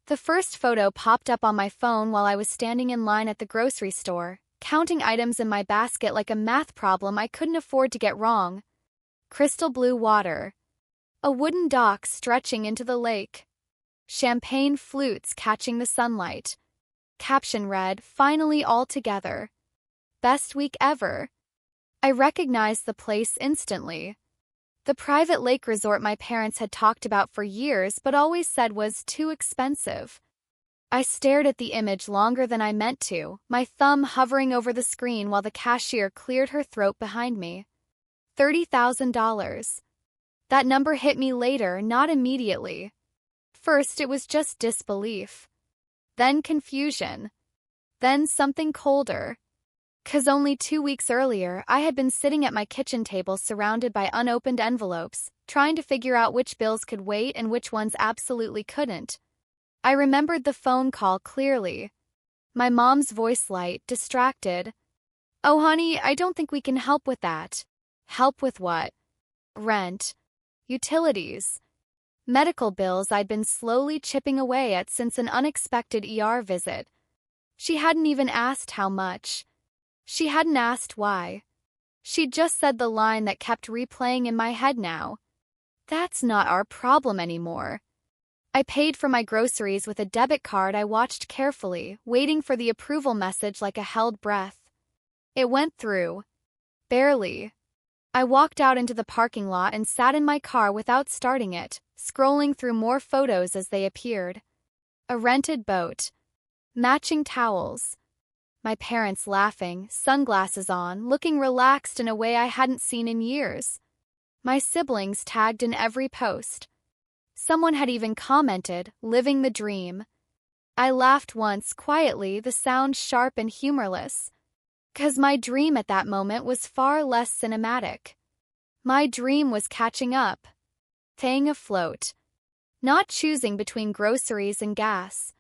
The first photo popped up on my phone while I was standing in line at the grocery store, counting items in my basket like a math problem I couldn't afford to get wrong. Crystal blue water. A wooden dock stretching into the lake. Champagne flutes catching the sunlight. Caption read, "Finally all together. Best week ever." I recognized the place instantly. The private lake resort my parents had talked about for years but always said was too expensive. I stared at the image longer than I meant to, my thumb hovering over the screen while the cashier cleared her throat behind me. $30,000. That number hit me later, not immediately. First, it was just disbelief. Then confusion. Then something colder. 'Cause only 2 weeks earlier, I had been sitting at my kitchen table surrounded by unopened envelopes, trying to figure out which bills could wait and which ones absolutely couldn't. I remembered the phone call clearly. My mom's voice light, distracted. "Oh honey, I don't think we can help with that." Help with what? Rent. Utilities. Medical bills I'd been slowly chipping away at since an unexpected ER visit. She hadn't even asked how much. She hadn't asked why. She'd just said the line that kept replaying in my head now. "That's not our problem anymore." I paid for my groceries with a debit card I watched carefully, waiting for the approval message like a held breath. It went through. Barely. I walked out into the parking lot and sat in my car without starting it, scrolling through more photos as they appeared. A rented boat. Matching towels. My parents laughing, sunglasses on, looking relaxed in a way I hadn't seen in years. My siblings tagged in every post. Someone had even commented, "Living the dream." I laughed once, quietly, the sound sharp and humorless. 'Cause my dream at that moment was far less cinematic. My dream was catching up. Staying afloat. Not choosing between groceries and gas.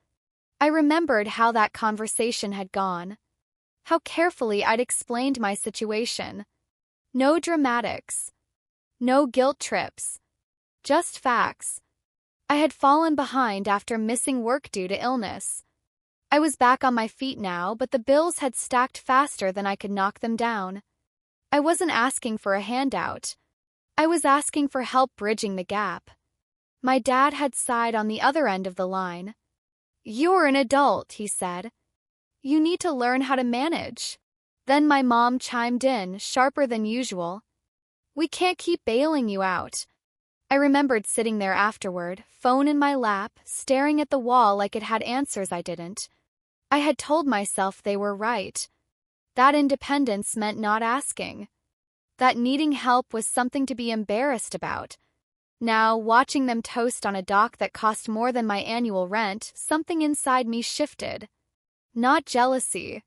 I remembered how that conversation had gone. How carefully I'd explained my situation. No dramatics. No guilt trips. Just facts. I had fallen behind after missing work due to illness. I was back on my feet now, but the bills had stacked faster than I could knock them down. I wasn't asking for a handout. I was asking for help bridging the gap. My dad had sighed on the other end of the line. "You're an adult," he said. "You need to learn how to manage." Then my mom chimed in, sharper than usual. "We can't keep bailing you out." I remembered sitting there afterward, phone in my lap, staring at the wall like it had answers I didn't. I had told myself they were right. That independence meant not asking. That needing help was something to be embarrassed about. Now, watching them toast on a dock that cost more than my annual rent, something inside me shifted. Not jealousy.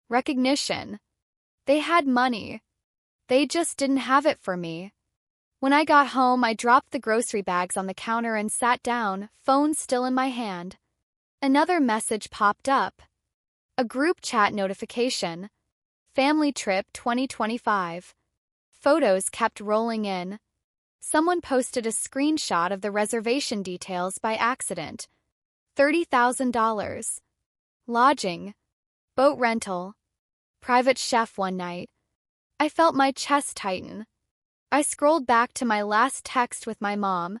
Recognition. They had money. They just didn't have it for me. When I got home, I dropped the grocery bags on the counter and sat down, phone still in my hand. Another message popped up. A group chat notification. Family trip 2025. Photos kept rolling in. Someone posted a screenshot of the reservation details by accident. $30,000. Lodging. Boat rental. Private chef one night. I felt my chest tighten. I scrolled back to my last text with my mom.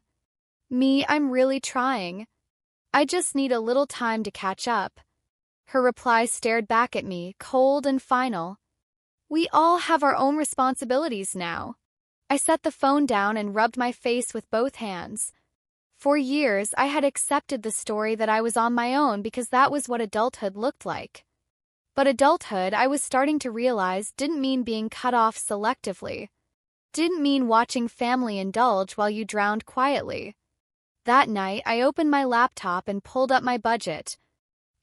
"Me, I'm really trying. I just need a little time to catch up." Her reply stared back at me, cold and final. "We all have our own responsibilities now." I set the phone down and rubbed my face with both hands. For years, I had accepted the story that I was on my own because that was what adulthood looked like. But adulthood, I was starting to realize, didn't mean being cut off selectively. Didn't mean watching family indulge while you drowned quietly. That night, I opened my laptop and pulled up my budget.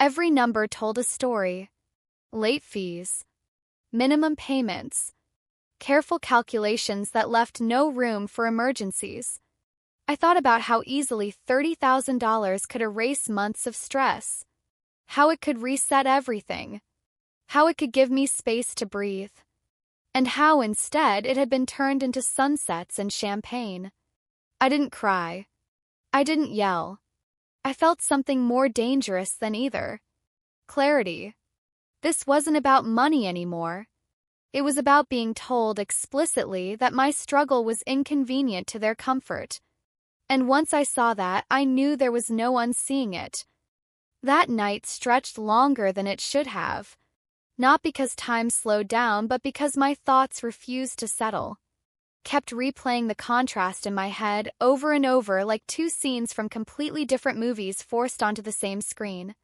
Every number told a story. Late fees. Minimum payments. Careful calculations that left no room for emergencies. I thought about how easily $30,000 could erase months of stress. How it could reset everything. How it could give me space to breathe. And how, instead, it had been turned into sunsets and champagne. I didn't cry. I didn't yell. I felt something more dangerous than either. Clarity. This wasn't about money anymore. It was about being told explicitly that my struggle was inconvenient to their comfort. And once I saw that, I knew there was no unseeing it. That night stretched longer than it should have. Not because time slowed down, but because my thoughts refused to settle. Kept replaying the contrast in my head over and over like two scenes from completely different movies forced onto the same screen.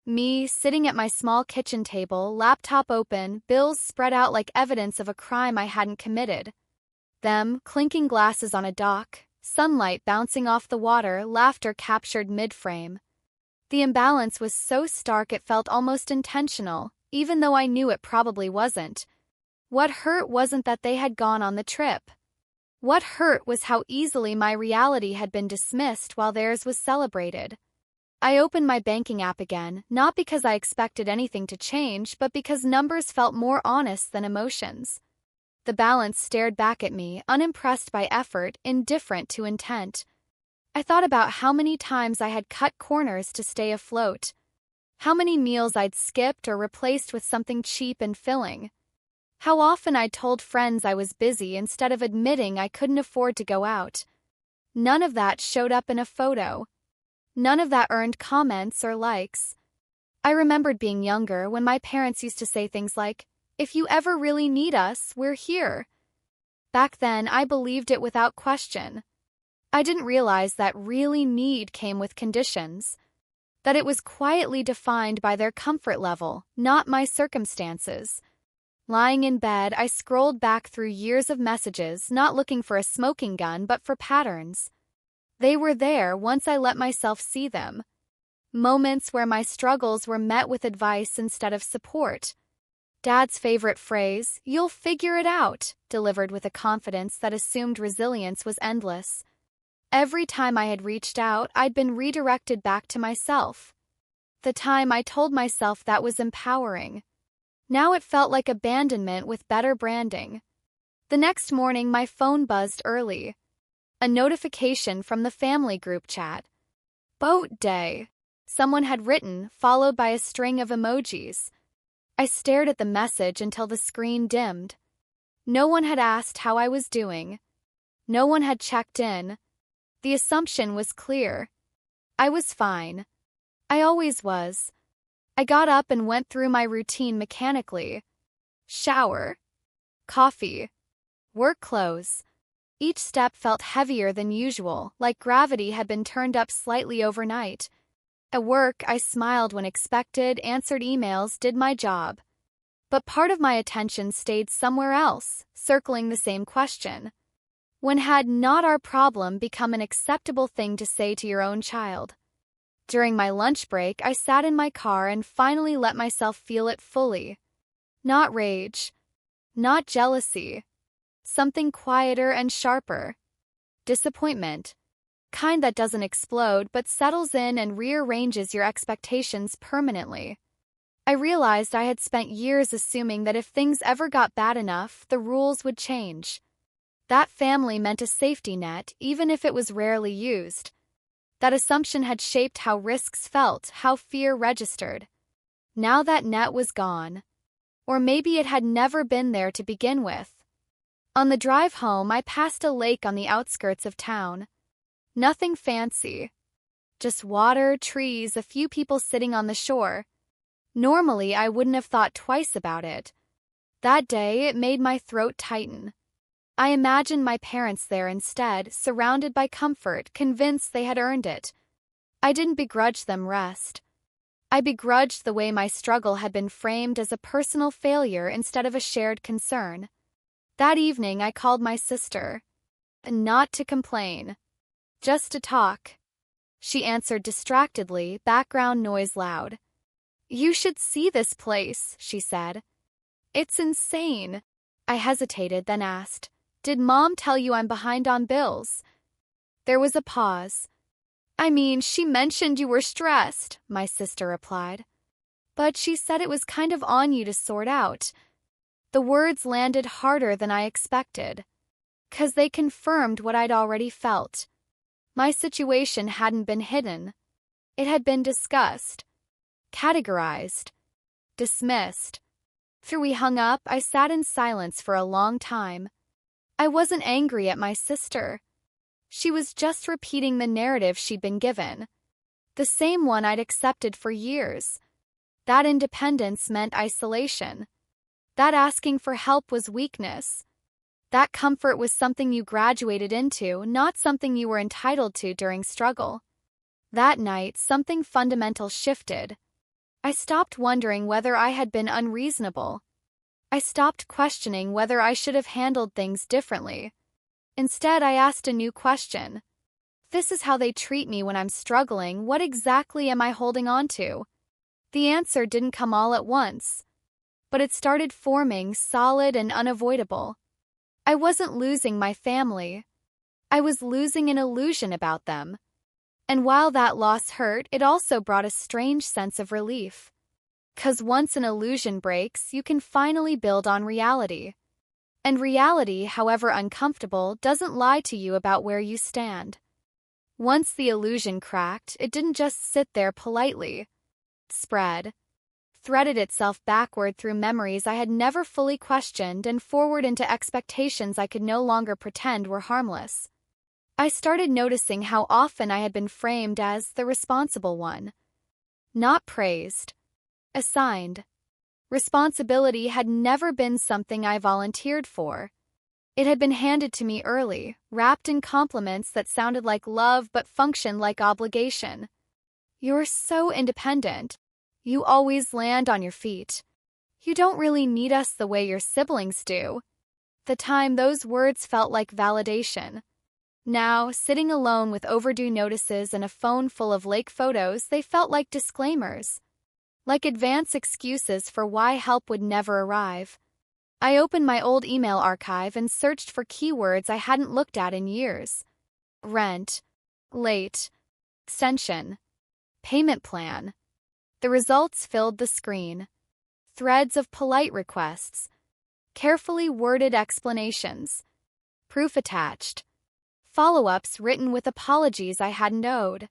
Me, sitting at my small kitchen table, laptop open, bills spread out like evidence of a crime I hadn't committed. Them, clinking glasses on a dock, sunlight bouncing off the water, laughter captured mid-frame. The imbalance was so stark it felt almost intentional, even though I knew it probably wasn't. What hurt wasn't that they had gone on the trip. What hurt was how easily my reality had been dismissed while theirs was celebrated. I opened my banking app again, not because I expected anything to change, but because numbers felt more honest than emotions. The balance stared back at me, unimpressed by effort, indifferent to intent. I thought about how many times I had cut corners to stay afloat. How many meals I'd skipped or replaced with something cheap and filling. How often I'd told friends I was busy instead of admitting I couldn't afford to go out. None of that showed up in a photo. None of that earned comments or likes. I remembered being younger when my parents used to say things like, "If you ever really need us, we're here." Back then, I believed it without question. I didn't realize that really need came with conditions. That it was quietly defined by their comfort level, not my circumstances. Lying in bed, I scrolled back through years of messages, not looking for a smoking gun but for patterns. They were there once I let myself see them. Moments where my struggles were met with advice instead of support. Dad's favorite phrase, "You'll figure it out," delivered with a confidence that assumed resilience was endless. Every time I had reached out, I'd been redirected back to myself. The time I told myself that was empowering. Now it felt like abandonment with better branding. The next morning, my phone buzzed early. A notification from the family group chat. "Boat day," someone had written, followed by a string of emojis. I stared at the message until the screen dimmed. No one had asked how I was doing. No one had checked in. The assumption was clear. I was fine. I always was. I got up and went through my routine mechanically. Shower. Coffee. Work clothes. Each step felt heavier than usual, like gravity had been turned up slightly overnight. At work, I smiled when expected, answered emails, did my job. But part of my attention stayed somewhere else, circling the same question. When had "not our problem" become an acceptable thing to say to your own child? During my lunch break, I sat in my car and finally let myself feel it fully. Not rage. Not jealousy. Something quieter and sharper. Disappointment. Kind that doesn't explode but settles in and rearranges your expectations permanently. I realized I had spent years assuming that if things ever got bad enough, the rules would change. That family meant a safety net, even if it was rarely used. That assumption had shaped how risks felt, how fear registered. Now that net was gone. Or maybe it had never been there to begin with. On the drive home, I passed a lake on the outskirts of town. Nothing fancy. Just water, trees, a few people sitting on the shore. Normally, I wouldn't have thought twice about it. That day, it made my throat tighten. I imagined my parents there instead, surrounded by comfort, convinced they had earned it. I didn't begrudge them rest. I begrudged the way my struggle had been framed as a personal failure instead of a shared concern. That evening, I called my sister. Not to complain. Just to talk. She answered distractedly, background noise loud. "You should see this place," she said. "It's insane." I hesitated, then asked, "Did Mom tell you I'm behind on bills?" There was a pause. "I mean, she mentioned you were stressed," my sister replied. "But she said it was kind of on you to sort out." The words landed harder than I expected. 'Cause they confirmed what I'd already felt. My situation hadn't been hidden. It had been discussed, categorized, dismissed. After we hung up, I sat in silence for a long time. I wasn't angry at my sister. She was just repeating the narrative she'd been given, the same one I'd accepted for years. That independence meant isolation. That asking for help was weakness. That comfort was something you graduated into, not something you were entitled to during struggle. That night, something fundamental shifted. I stopped wondering whether I had been unreasonable. I stopped questioning whether I should have handled things differently. Instead, I asked a new question. This is how they treat me when I'm struggling. What exactly am I holding on to? The answer didn't come all at once, but it started forming, solid and unavoidable. I wasn't losing my family. I was losing an illusion about them. And while that loss hurt, it also brought a strange sense of relief. 'Cause once an illusion breaks, you can finally build on reality. And reality, however uncomfortable, doesn't lie to you about where you stand. Once the illusion cracked, it didn't just sit there politely. It spread, threaded itself backward through memories I had never fully questioned and forward into expectations I could no longer pretend were harmless. I started noticing how often I had been framed as the responsible one. Not praised. Assigned. Responsibility had never been something I volunteered for. It had been handed to me early, wrapped in compliments that sounded like love but functioned like obligation. You're so independent. You always land on your feet. You don't really need us the way your siblings do. At the time, those words felt like validation. Now, sitting alone with overdue notices and a phone full of lake photos, they felt like disclaimers. Like advance excuses for why help would never arrive. I opened my old email archive and searched for keywords I hadn't looked at in years. Rent, late, extension, payment plan. The results filled the screen. Threads of polite requests, carefully worded explanations, proof attached, follow-ups written with apologies I hadn't owed.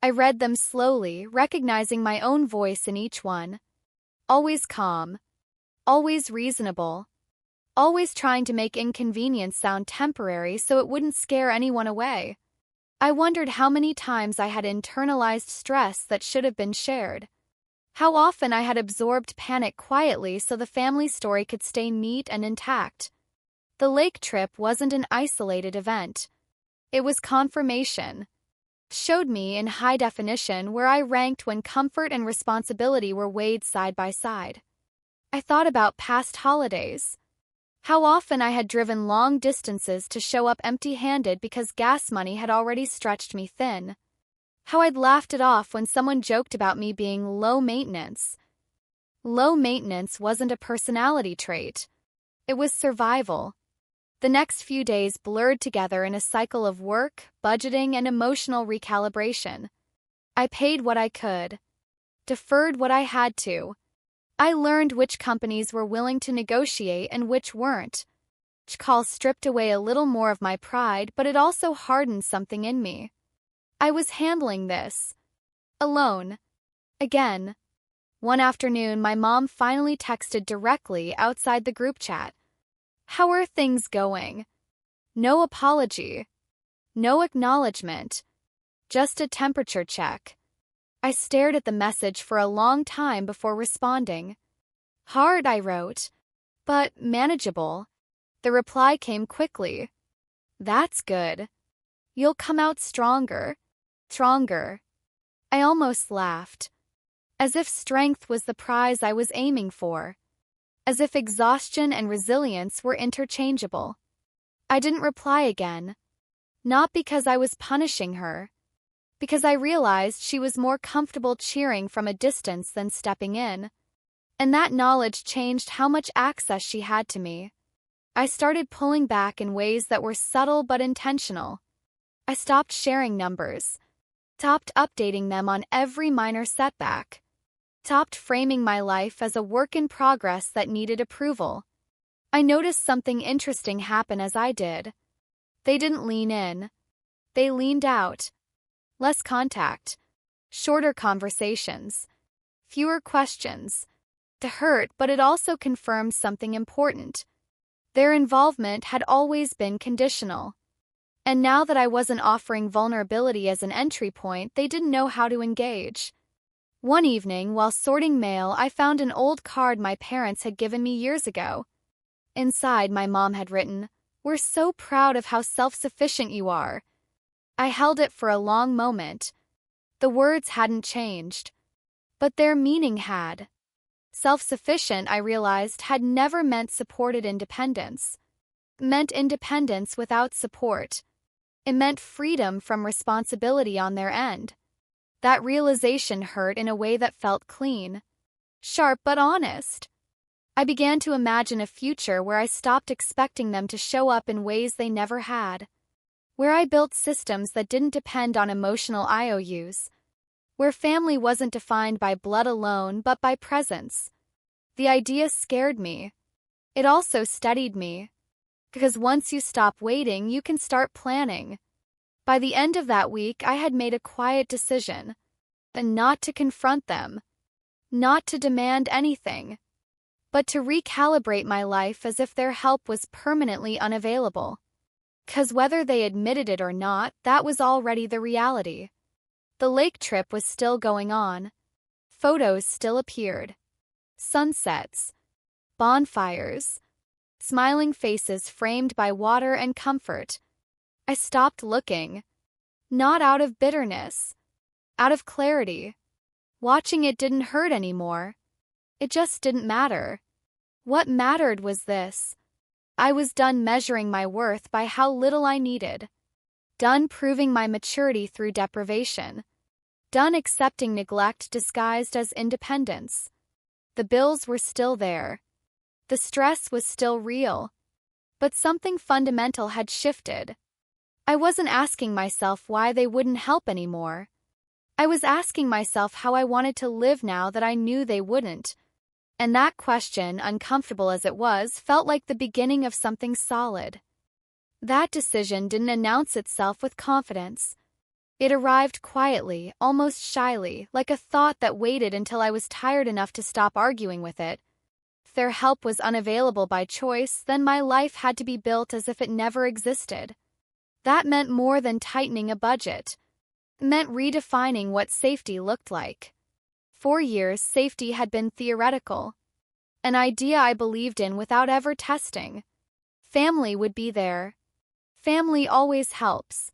I read them slowly, recognizing my own voice in each one. Always calm, always reasonable, always trying to make inconvenience sound temporary so it wouldn't scare anyone away. I wondered how many times I had internalized stress that should have been shared. How often I had absorbed panic quietly so the family story could stay neat and intact. The lake trip wasn't an isolated event. It was confirmation. Showed me in high definition where I ranked when comfort and responsibility were weighed side by side. I thought about past holidays. How often I had driven long distances to show up empty-handed because gas money had already stretched me thin. How I'd laughed it off when someone joked about me being low maintenance. Low maintenance wasn't a personality trait. It was survival. The next few days blurred together in a cycle of work, budgeting, and emotional recalibration. I paid what I could, deferred what I had to. I learned which companies were willing to negotiate and which weren't. Each call stripped away a little more of my pride, but it also hardened something in me. I was handling this alone. Again. One afternoon, my mom finally texted directly outside the group chat. How are things going? No apology. No acknowledgement. Just a temperature check. I stared at the message for a long time before responding. Hard, I wrote, but manageable. The reply came quickly. That's good. You'll come out stronger. Stronger. I almost laughed. As if strength was the prize I was aiming for. As if exhaustion and resilience were interchangeable. I didn't reply again. Not because I was punishing her. Because I realized she was more comfortable cheering from a distance than stepping in. And that knowledge changed how much access she had to me. I started pulling back in ways that were subtle but intentional. I stopped sharing numbers. Stopped updating them on every minor setback. Stopped framing my life as a work in progress that needed approval. I noticed something interesting happen as I did. They didn't lean in. They leaned out. Less contact. Shorter conversations. Fewer questions. It hurt, but it also confirmed something important. Their involvement had always been conditional. And now that I wasn't offering vulnerability as an entry point, they didn't know how to engage. One evening, while sorting mail, I found an old card my parents had given me years ago. Inside, my mom had written, "We're so proud of how self-sufficient you are." I held it for a long moment. The words hadn't changed, but their meaning had. Self-sufficient, I realized, had never meant supported independence. It meant independence without support. It meant freedom from responsibility on their end. That realization hurt in a way that felt clean. Sharp but honest. I began to imagine a future where I stopped expecting them to show up in ways they never had. Where I built systems that didn't depend on emotional IOUs. Where family wasn't defined by blood alone but by presence. The idea scared me. It also steadied me. Because once you stop waiting, you can start planning. By the end of that week, I had made a quiet decision. And not to confront them. Not to demand anything. But to recalibrate my life as if their help was permanently unavailable. 'Cause whether they admitted it or not, that was already the reality. The lake trip was still going on. Photos still appeared. Sunsets. Bonfires. Smiling faces framed by water and comfort. I stopped looking. Not out of bitterness. Out of clarity. Watching it didn't hurt anymore. It just didn't matter. What mattered was this. I was done measuring my worth by how little I needed. Done proving my maturity through deprivation. Done accepting neglect disguised as independence. The bills were still there. The stress was still real. But something fundamental had shifted. I wasn't asking myself why they wouldn't help anymore. I was asking myself how I wanted to live now that I knew they wouldn't. And that question, uncomfortable as it was, felt like the beginning of something solid. That decision didn't announce itself with confidence. It arrived quietly, almost shyly, like a thought that waited until I was tired enough to stop arguing with it. If their help was unavailable by choice, then my life had to be built as if it never existed. That meant more than tightening a budget. It meant redefining what safety looked like. For years, safety had been theoretical. An idea I believed in without ever testing. Family would be there. Family always helps.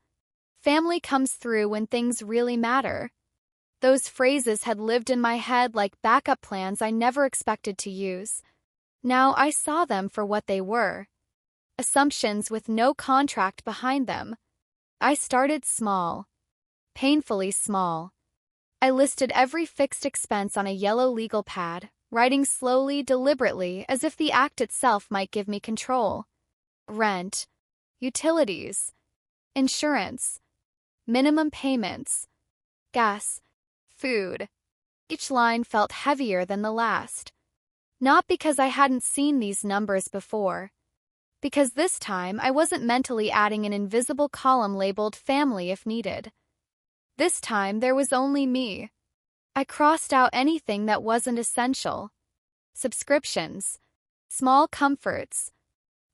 Family comes through when things really matter. Those phrases had lived in my head like backup plans I never expected to use. Now I saw them for what they were. Assumptions with no contract behind them. I started small. Painfully small. I listed every fixed expense on a yellow legal pad, writing slowly, deliberately, as if the act itself might give me control. Rent. Utilities. Insurance. Minimum payments. Gas. Food. Each line felt heavier than the last. Not because I hadn't seen these numbers before. Because this time I wasn't mentally adding an invisible column labeled family if needed. This time there was only me. I crossed out anything that wasn't essential. Subscriptions. Small comforts.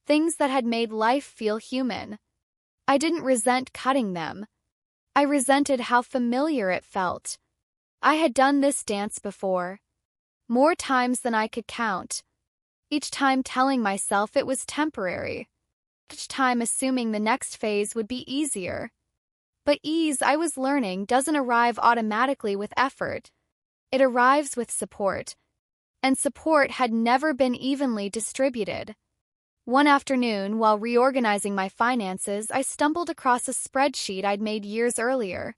Things that had made life feel human. I didn't resent cutting them. I resented how familiar it felt. I had done this dance before. More times than I could count. Each time telling myself it was temporary. Each time assuming the next phase would be easier. But ease, I was learning, doesn't arrive automatically with effort. It arrives with support. And support had never been evenly distributed. One afternoon, while reorganizing my finances, I stumbled across a spreadsheet I'd made years earlier.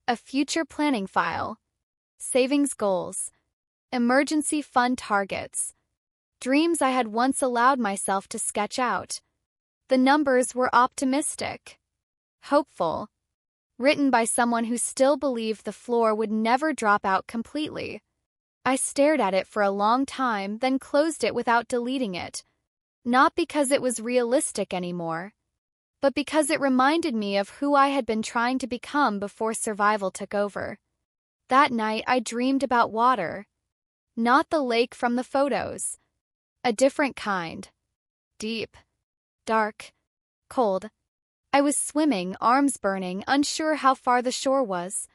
A future planning file. Savings goals. Emergency fund targets. Dreams I had once allowed myself to sketch out. The numbers were optimistic. Hopeful. Written by someone who still believed the floor would never drop out completely. I stared at it for a long time, then closed it without deleting it. Not because it was realistic anymore, but because it reminded me of who I had been trying to become before survival took over. That night I dreamed about water. Not the lake from the photos. A different kind. Deep. Dark. Cold. I was swimming, arms burning, unsure how far the shore was.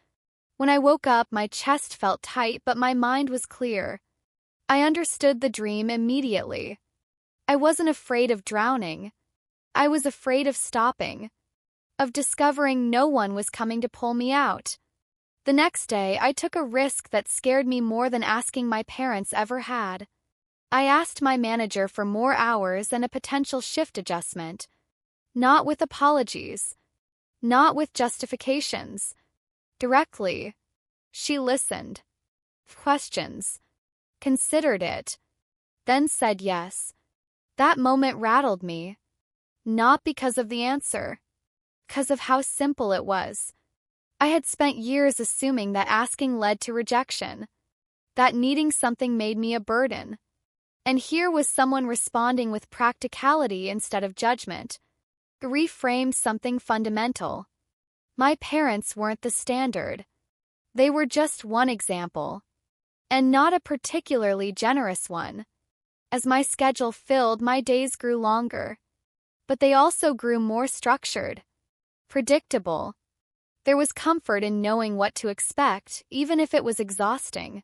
When I woke up, my chest felt tight, but my mind was clear. I understood the dream immediately. I wasn't afraid of drowning. I was afraid of stopping. Of discovering no one was coming to pull me out. The next day, I took a risk that scared me more than asking my parents ever had. I asked my manager for more hours and a potential shift adjustment. Not with apologies. Not with justifications. Directly. She listened. Questions. Considered it. Then said yes. That moment rattled me. Not because of the answer. Because of how simple it was. I had spent years assuming that asking led to rejection. That needing something made me a burden. And here was someone responding with practicality instead of judgment. Reframed something fundamental. My parents weren't the standard. They were just one example. And not a particularly generous one. As my schedule filled, my days grew longer. But they also grew more structured. Predictable. There was comfort in knowing what to expect, even if it was exhausting.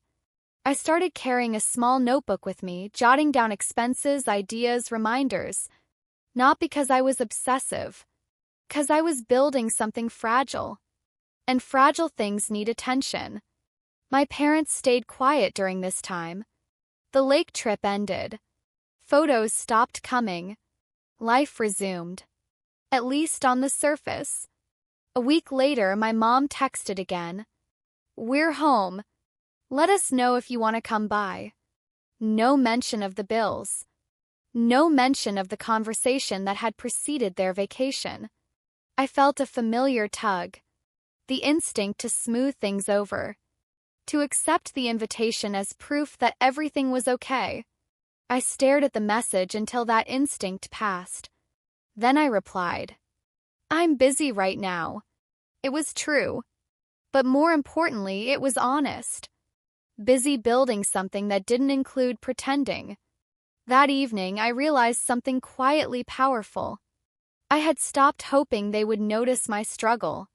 I started carrying a small notebook with me, jotting down expenses, ideas, reminders. Not because I was obsessive. Because I was building something fragile. And fragile things need attention. My parents stayed quiet during this time. The lake trip ended. Photos stopped coming. Life resumed. At least on the surface. A week later, my mom texted again. "We're home. Let us know if you want to come by." No mention of the bills. No mention of the conversation that had preceded their vacation. I felt a familiar tug. The instinct to smooth things over. To accept the invitation as proof that everything was okay. I stared at the message until that instinct passed. Then I replied. "I'm busy right now." It was true. But more importantly, it was honest. Busy building something that didn't include pretending. That evening, I realized something quietly powerful. I had stopped hoping they would notice my struggle.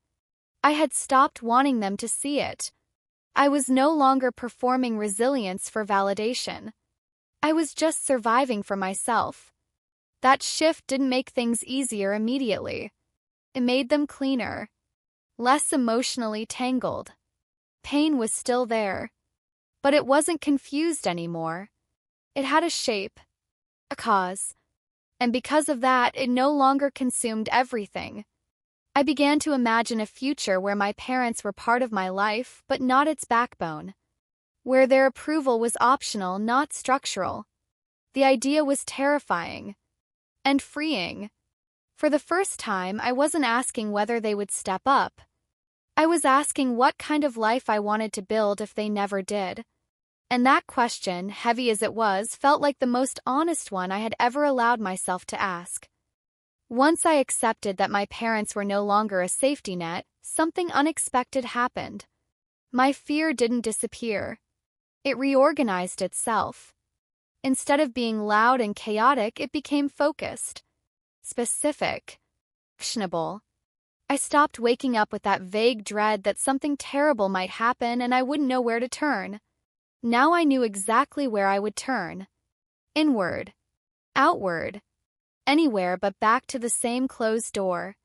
I had stopped wanting them to see it. I was no longer performing resilience for validation. I was just surviving for myself. That shift didn't make things easier immediately. It made them cleaner. Less emotionally tangled. Pain was still there. But it wasn't confused anymore. It had a shape. A cause. And because of that, it no longer consumed everything. I began to imagine a future where my parents were part of my life, but not its backbone. Where their approval was optional, not structural. The idea was terrifying. And freeing. For the first time, I wasn't asking whether they would step up. I was asking what kind of life I wanted to build if they never did. And that question, heavy as it was, felt like the most honest one I had ever allowed myself to ask. Once I accepted that my parents were no longer a safety net, something unexpected happened. My fear didn't disappear. It reorganized itself. Instead of being loud and chaotic, it became focused. Specific. Actionable. I stopped waking up with that vague dread that something terrible might happen and I wouldn't know where to turn. Now I knew exactly where I would turn. Inward. Outward. Anywhere but back to the same closed door.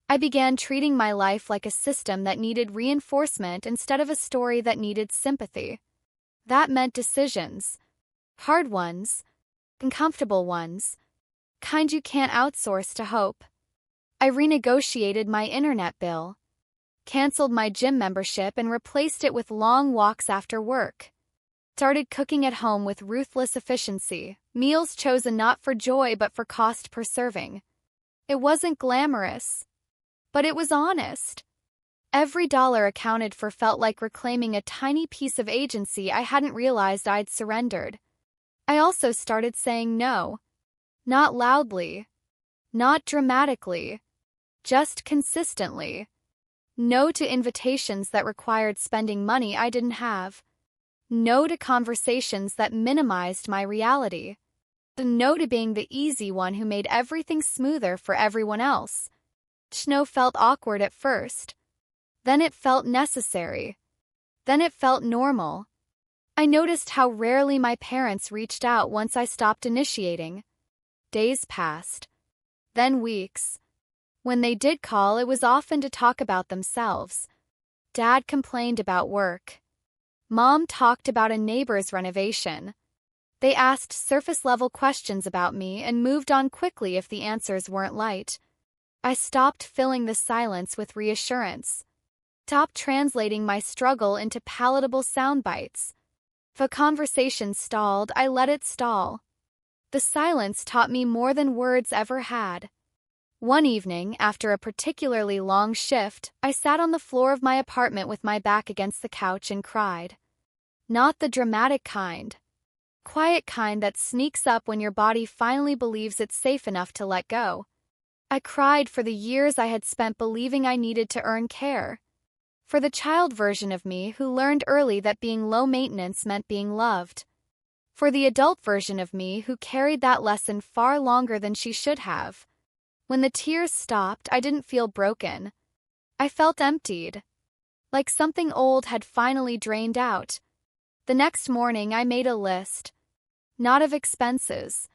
I began treating my life like a system that needed reinforcement instead of a story that needed sympathy. That meant decisions. Hard ones. Uncomfortable ones. Kind you can't outsource to hope. I renegotiated my internet bill. Canceled my gym membership and replaced it with long walks after work. Started cooking at home with ruthless efficiency, meals chosen not for joy but for cost per serving. It wasn't glamorous, but it was honest. Every dollar accounted for felt like reclaiming a tiny piece of agency I hadn't realized I'd surrendered. I also started saying no. Not loudly. Not dramatically. Just consistently. No to invitations that required spending money I didn't have. No to conversations that minimized my reality. No to being the easy one who made everything smoother for everyone else. No felt awkward at first. Then it felt necessary. Then it felt normal. I noticed how rarely my parents reached out once I stopped initiating. Days passed. Then weeks. When they did call, it was often to talk about themselves. Dad complained about work. Mom talked about a neighbor's renovation. They asked surface-level questions about me and moved on quickly if the answers weren't light. I stopped filling the silence with reassurance. Stopped translating my struggle into palatable sound bites. If a conversation stalled, I let it stall. The silence taught me more than words ever had. One evening, after a particularly long shift, I sat on the floor of my apartment with my back against the couch and cried. Not the dramatic kind. Quiet kind that sneaks up when your body finally believes it's safe enough to let go. I cried for the years I had spent believing I needed to earn care. For the child version of me who learned early that being low maintenance meant being loved. For the adult version of me who carried that lesson far longer than she should have. When the tears stopped, I didn't feel broken. I felt emptied. Like something old had finally drained out. The next morning I made a list. Not of expenses.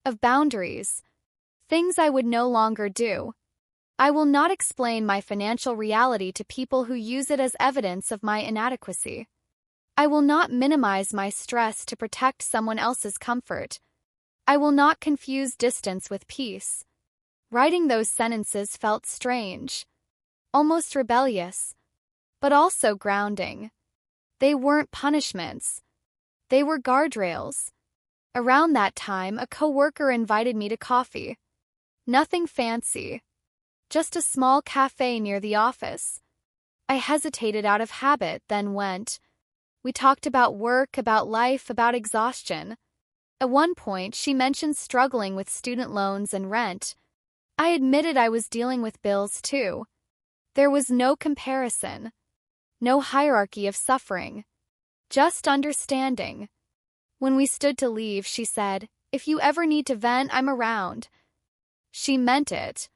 Of boundaries. Things I would no longer do. I will not explain my financial reality to people who use it as evidence of my inadequacy. I will not minimize my stress to protect someone else's comfort. I will not confuse distance with peace. Writing those sentences felt strange, almost rebellious, but also grounding. They weren't punishments. They were guardrails. Around that time, a coworker invited me to coffee. Nothing fancy. Just a small cafe near the office. I hesitated out of habit, then went. We talked about work, about life, about exhaustion. At one point, she mentioned struggling with student loans and rent. I admitted I was dealing with bills too. There was no comparison. No hierarchy of suffering. Just understanding. When we stood to leave, she said, "If you ever need to vent, I'm around." She meant it.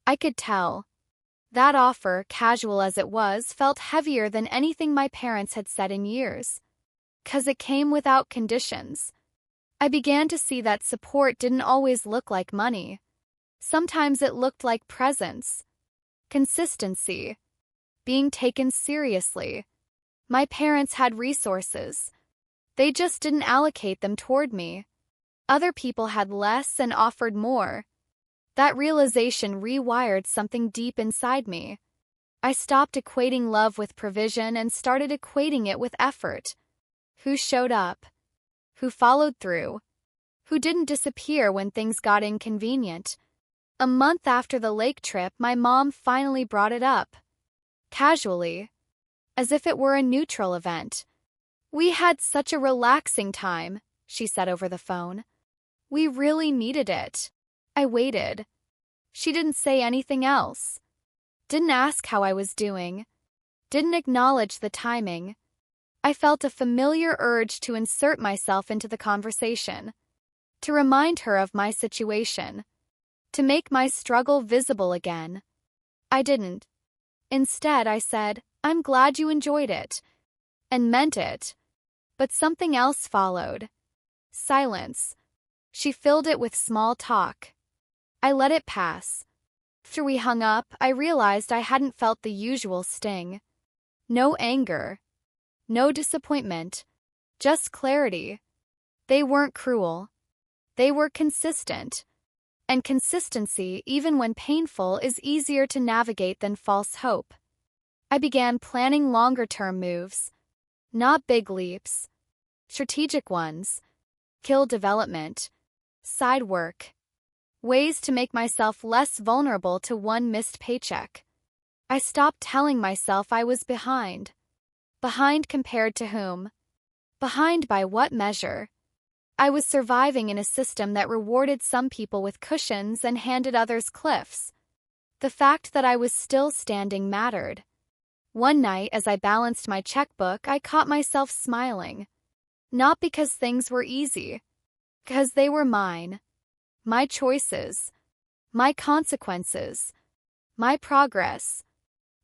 I could tell. That offer, casual as it was, felt heavier than anything my parents had said in years. 'Cause it came without conditions. I began to see that support didn't always look like money. Sometimes it looked like presence. Consistency. Being taken seriously. My parents had resources. They just didn't allocate them toward me. Other people had less and offered more. That realization rewired something deep inside me. I stopped equating love with provision and started equating it with effort. Who showed up? Who followed through? Who didn't disappear when things got inconvenient? A month after the lake trip, my mom finally brought it up. Casually. As if it were a neutral event. "We had such a relaxing time," she said over the phone. "We really needed it." I waited. She didn't say anything else. Didn't ask how I was doing. Didn't acknowledge the timing. I felt a familiar urge to insert myself into the conversation. To remind her of my situation. To make my struggle visible again. I didn't. Instead, I said, "I'm glad you enjoyed it." And meant it. But something else followed. Silence. She filled it with small talk. I let it pass. After we hung up, I realized I hadn't felt the usual sting. No anger. No disappointment. Just clarity. They weren't cruel. They were consistent. And consistency, even when painful, is easier to navigate than false hope. I began planning longer-term moves. Not big leaps. Strategic ones. Skill development. Side work. Ways to make myself less vulnerable to one missed paycheck. I stopped telling myself I was behind. Behind compared to whom? Behind by what measure? I was surviving in a system that rewarded some people with cushions and handed others cliffs. The fact that I was still standing mattered. One night, as I balanced my checkbook, I caught myself smiling. Not because things were easy, because they were mine. My choices. My consequences. My progress.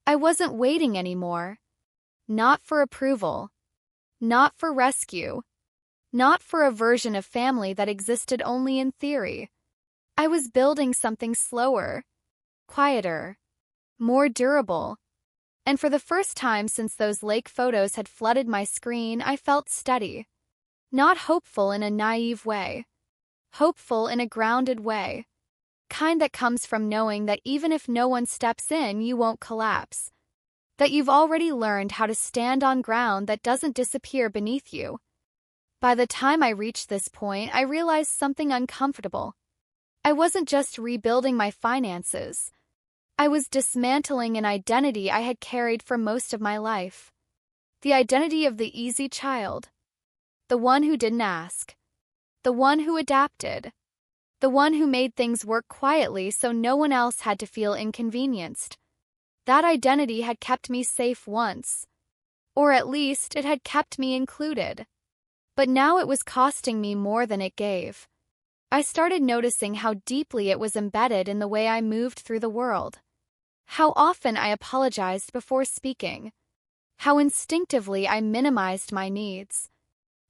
I wasn't waiting anymore. Not for approval. Not for rescue. Not for a version of family that existed only in theory. I was building something slower, quieter, more durable. And for the first time since those lake photos had flooded my screen, I felt steady. Not hopeful in a naive way. Hopeful in a grounded way. Kind that comes from knowing that even if no one steps in, you won't collapse. That you've already learned how to stand on ground that doesn't disappear beneath you. By the time I reached this point, I realized something uncomfortable. I wasn't just rebuilding my finances. I was dismantling an identity I had carried for most of my life. The identity of the easy child. The one who didn't ask. The one who adapted. The one who made things work quietly so no one else had to feel inconvenienced. That identity had kept me safe once. Or at least it had kept me included. But now it was costing me more than it gave. I started noticing how deeply it was embedded in the way I moved through the world. How often I apologized before speaking. How instinctively I minimized my needs.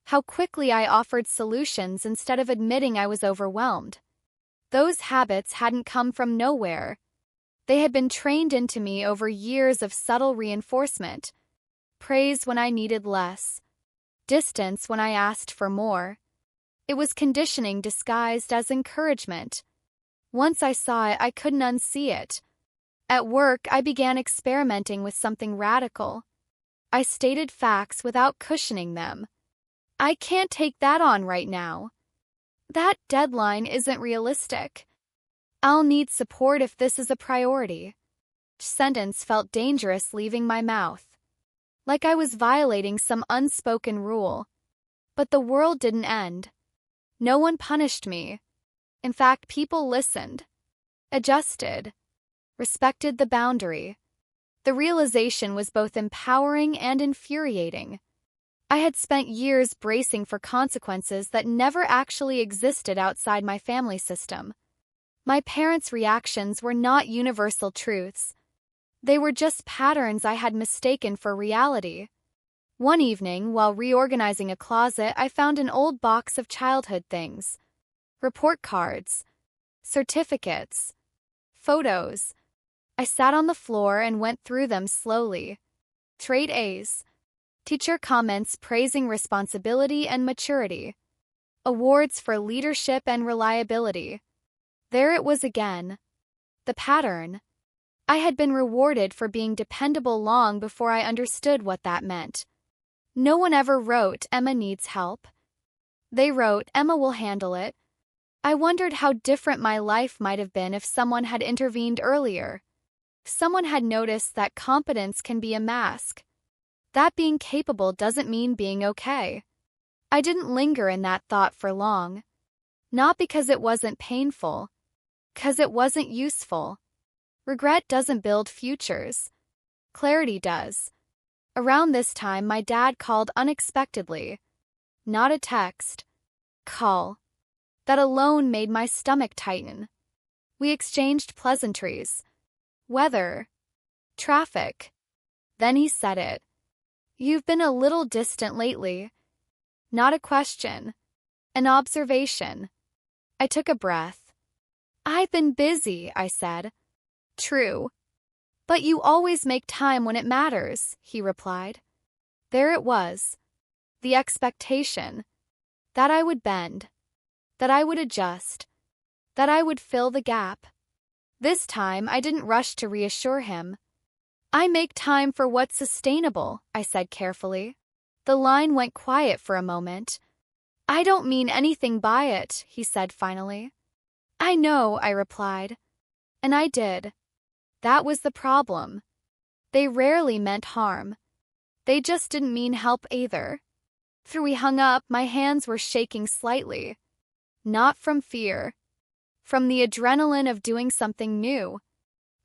How quickly I offered solutions instead of admitting I was overwhelmed. Those habits hadn't come from nowhere. They had been trained into me over years of subtle reinforcement. Praise when I needed less. Distance when I asked for more. It was conditioning disguised as encouragement. Once I saw it, I couldn't unsee it. At work, I began experimenting with something radical. I stated facts without cushioning them. I can't take that on right now. That deadline isn't realistic. I'll need support if this is a priority. Sentence felt dangerous leaving my mouth. Like I was violating some unspoken rule. But the world didn't end. No one punished me. In fact, people listened, adjusted, respected the boundary. The realization was both empowering and infuriating. I had spent years bracing for consequences that never actually existed outside my family system. My parents' reactions were not universal truths. They were just patterns I had mistaken for reality. One evening, while reorganizing a closet, I found an old box of childhood things. Report cards, certificates, photos. I sat on the floor and went through them slowly. Straight A's. Teacher comments praising responsibility and maturity. Awards for leadership and reliability. There it was again. The pattern. I had been rewarded for being dependable long before I understood what that meant. No one ever wrote, "Emma needs help." They wrote, "Emma will handle it." I wondered how different my life might have been if someone had intervened earlier. Someone had noticed that competence can be a mask. That being capable doesn't mean being okay. I didn't linger in that thought for long. Not because it wasn't painful. Because it wasn't useful. Regret doesn't build futures. Clarity does. Around this time, my dad called unexpectedly. Not a text. Call. That alone made my stomach tighten. We exchanged pleasantries. Weather. Traffic. Then he said it. "You've been a little distant lately." Not a question. An observation. I took a breath. "I've been busy," I said. "True. But you always make time when it matters," he replied. There it was. The expectation. That I would bend. That I would adjust. That I would fill the gap. This time, I didn't rush to reassure him. "I make time for what's sustainable," I said carefully. The line went quiet for a moment. "I don't mean anything by it," he said finally. "I know," I replied. And I did. That was the problem. They rarely meant harm. They just didn't mean help either. After we hung up, my hands were shaking slightly. Not from fear. From the adrenaline of doing something new.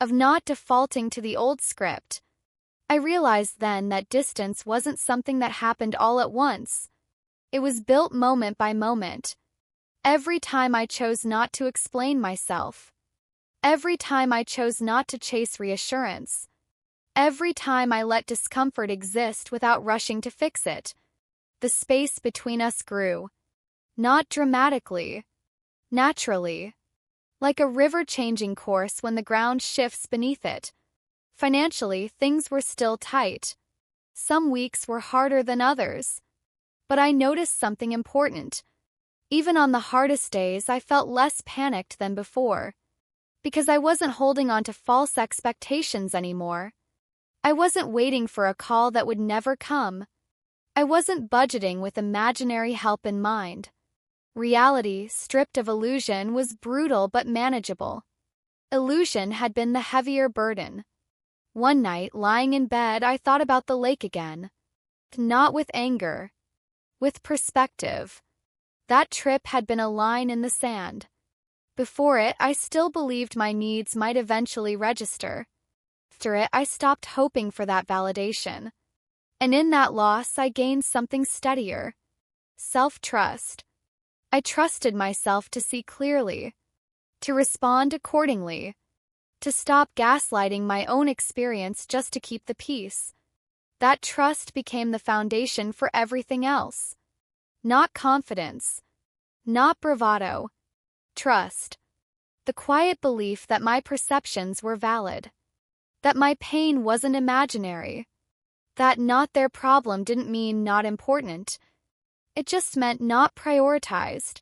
Of not defaulting to the old script. I realized then that distance wasn't something that happened all at once. It was built moment by moment. Every time I chose not to explain myself. Every time I chose not to chase reassurance. Every time I let discomfort exist without rushing to fix it. The space between us grew. Not dramatically. Naturally. Like a river changing course when the ground shifts beneath it. Financially, things were still tight. Some weeks were harder than others. But I noticed something important. Even on the hardest days, I felt less panicked than before. Because I wasn't holding on to false expectations anymore. I wasn't waiting for a call that would never come. I wasn't budgeting with imaginary help in mind. Reality, stripped of illusion, was brutal but manageable. Illusion had been the heavier burden. One night, lying in bed, I thought about the lake again. Not with anger. With perspective. That trip had been a line in the sand. Before it, I still believed my needs might eventually register. After it, I stopped hoping for that validation. And in that loss, I gained something steadier. Self-trust. I trusted myself to see clearly. To respond accordingly. To stop gaslighting my own experience just to keep the peace. That trust became the foundation for everything else. Not confidence. Not bravado. Trust. The quiet belief that my perceptions were valid. That my pain wasn't imaginary. That not their problem didn't mean not important. It just meant not prioritized.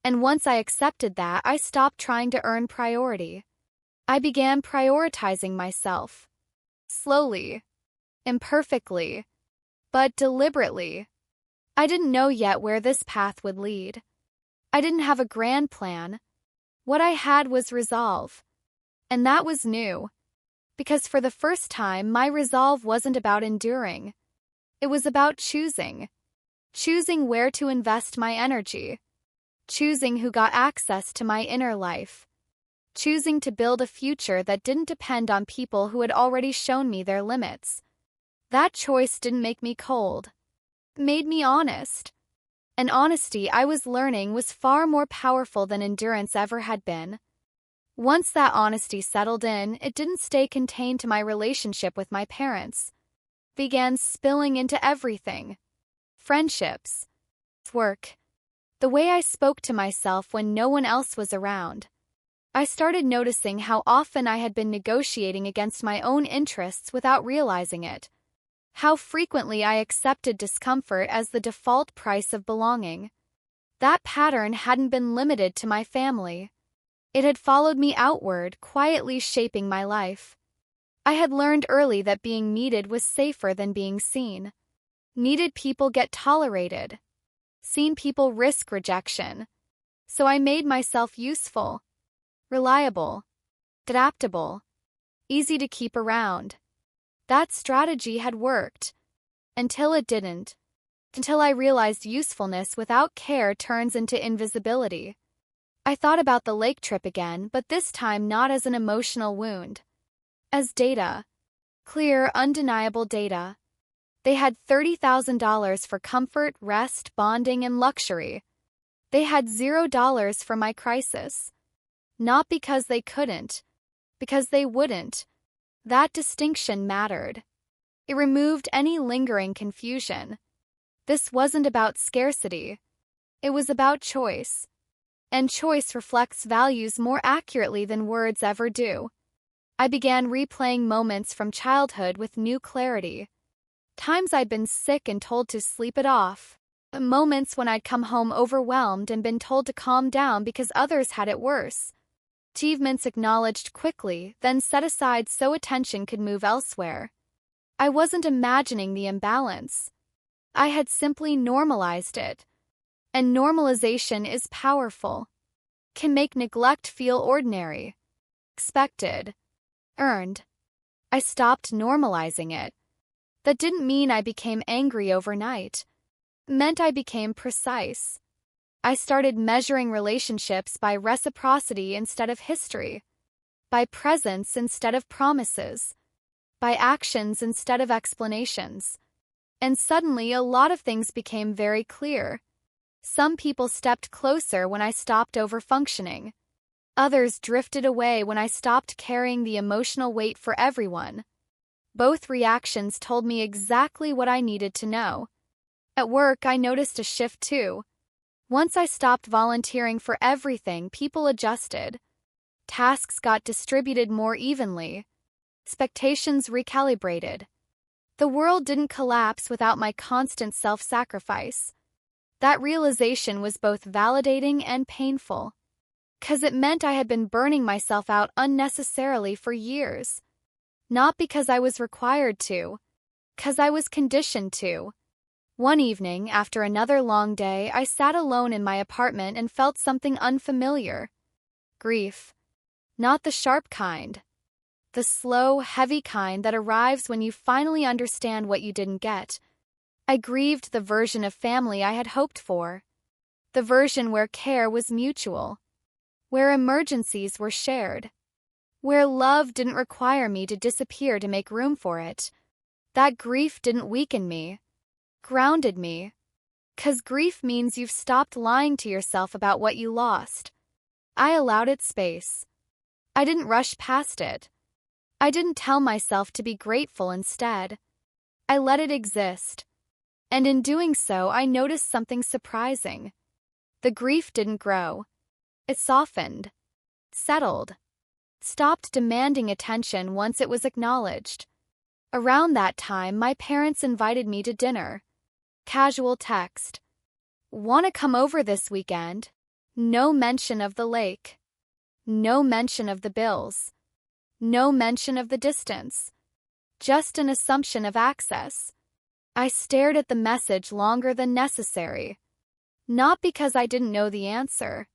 And once I accepted that, I stopped trying to earn priority. I began prioritizing myself. Slowly. Imperfectly. But deliberately. I didn't know yet where this path would lead. I didn't have a grand plan. What I had was resolve. And that was new. Because for the first time, my resolve wasn't about enduring. It was about choosing. Choosing where to invest my energy. Choosing who got access to my inner life. Choosing to build a future that didn't depend on people who had already shown me their limits. That choice didn't make me cold. It made me honest. And honesty, I was learning, was far more powerful than endurance ever had been. Once that honesty settled in, it didn't stay contained to my relationship with my parents. It began spilling into everything. Friendships. Work. The way I spoke to myself when no one else was around. I started noticing how often I had been negotiating against my own interests without realizing it. How frequently I accepted discomfort as the default price of belonging. That pattern hadn't been limited to my family. It had followed me outward, quietly shaping my life. I had learned early that being needed was safer than being seen. Needed people get tolerated. Seen people risk rejection. So I made myself useful, reliable, adaptable, easy to keep around. That strategy had worked. Until it didn't. Until I realized usefulness without care turns into invisibility. I thought about the lake trip again, but this time not as an emotional wound. As data. Clear, undeniable data. They had $30,000 for comfort, rest, bonding, and luxury. They had $0 for my crisis. Not because they couldn't. Because they wouldn't. That distinction mattered. It removed any lingering confusion. This wasn't about scarcity. It was about choice. And choice reflects values more accurately than words ever do. I began replaying moments from childhood with new clarity. Times I'd been sick and told to sleep it off. Moments when I'd come home overwhelmed and been told to calm down because others had it worse. Achievements acknowledged quickly, then set aside so attention could move elsewhere. I wasn't imagining the imbalance. I had simply normalized it. And normalization is powerful. Can make neglect feel ordinary. Expected. Earned. I stopped normalizing it. That didn't mean I became angry overnight. It meant I became precise. I started measuring relationships by reciprocity instead of history. By presence instead of promises. by actions instead of explanations. And suddenly a lot of things became very clear. Some people stepped closer when I stopped overfunctioning. Others drifted away when I stopped carrying the emotional weight for everyone. Both reactions told me exactly what I needed to know. At work, I noticed a shift too. Once I stopped volunteering for everything, people adjusted. Tasks got distributed more evenly. Expectations recalibrated. The world didn't collapse without my constant self-sacrifice. That realization was both validating and painful, 'cause it meant I had been burning myself out unnecessarily for years. Not because I was required to, 'cause I was conditioned to. One evening, after another long day, I sat alone in my apartment and felt something unfamiliar. Grief. Not the sharp kind. The slow, heavy kind that arrives when you finally understand what you didn't get. I grieved the version of family I had hoped for. The version where care was mutual. Where emergencies were shared. Where love didn't require me to disappear to make room for it. That grief didn't weaken me. Grounded me. 'Cause grief means you've stopped lying to yourself about what you lost. I allowed it space. I didn't rush past it. I didn't tell myself to be grateful instead. I let it exist. And in doing so, I noticed something surprising. The grief didn't grow. It softened. Settled. Stopped demanding attention once it was acknowledged. Around that time, my parents invited me to dinner. Casual text. "Wanna come over this weekend?" No mention of the lake. No mention of the bills. No mention of the distance. Just an assumption of access. I stared at the message longer than necessary. Not because I didn't know the answer.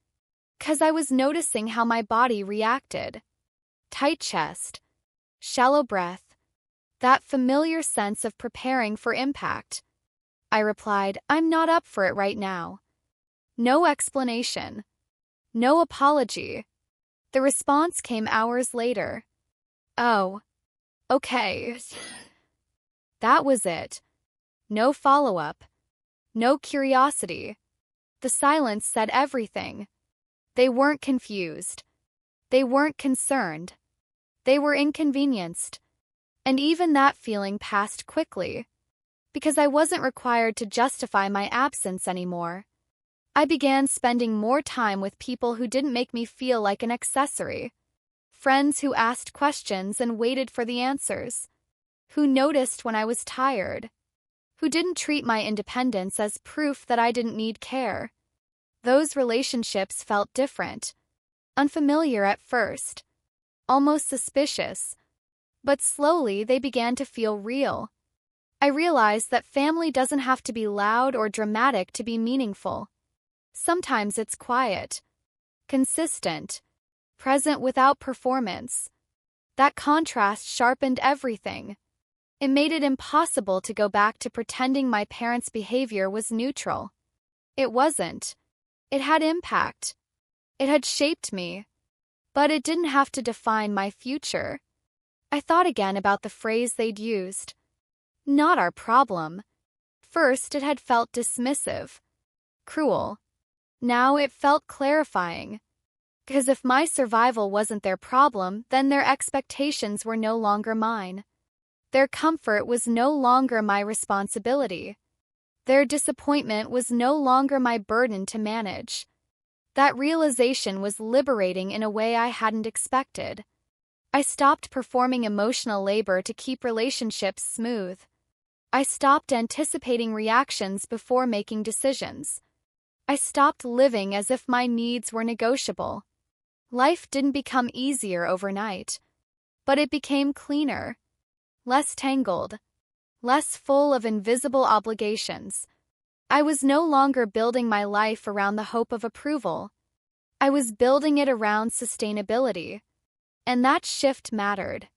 'Cause I was noticing how my body reacted. Tight chest. Shallow breath. That familiar sense of preparing for impact. I replied, "I'm not up for it right now." No explanation. No apology. The response came hours later. "Oh, okay." That was it. No follow-up. No curiosity. The silence said everything. They weren't confused. They weren't concerned. They were inconvenienced. And even that feeling passed quickly. Because I wasn't required to justify my absence anymore. I began spending more time with people who didn't make me feel like an accessory. Friends who asked questions and waited for the answers. Who noticed when I was tired. Who didn't treat my independence as proof that I didn't need care. Those relationships felt different. Unfamiliar at first. Almost suspicious. But slowly they began to feel real. I realized that family doesn't have to be loud or dramatic to be meaningful. Sometimes it's quiet. Consistent. Present without performance. That contrast sharpened everything. It made it impossible to go back to pretending my parents' behavior was neutral. It wasn't. It had impact. It had shaped me. But it didn't have to define my future. I thought again about the phrase they'd used. Not our problem. First, it had felt dismissive. Cruel. Now it felt clarifying. Because if my survival wasn't their problem, then their expectations were no longer mine. Their comfort was no longer my responsibility. Their disappointment was no longer my burden to manage. That realization was liberating in a way I hadn't expected. I stopped performing emotional labor to keep relationships smooth. I stopped anticipating reactions before making decisions. I stopped living as if my needs were negotiable. Life didn't become easier overnight, but it became cleaner. Less tangled, less full of invisible obligations. I was no longer building my life around the hope of approval. I was building it around sustainability. And that shift mattered.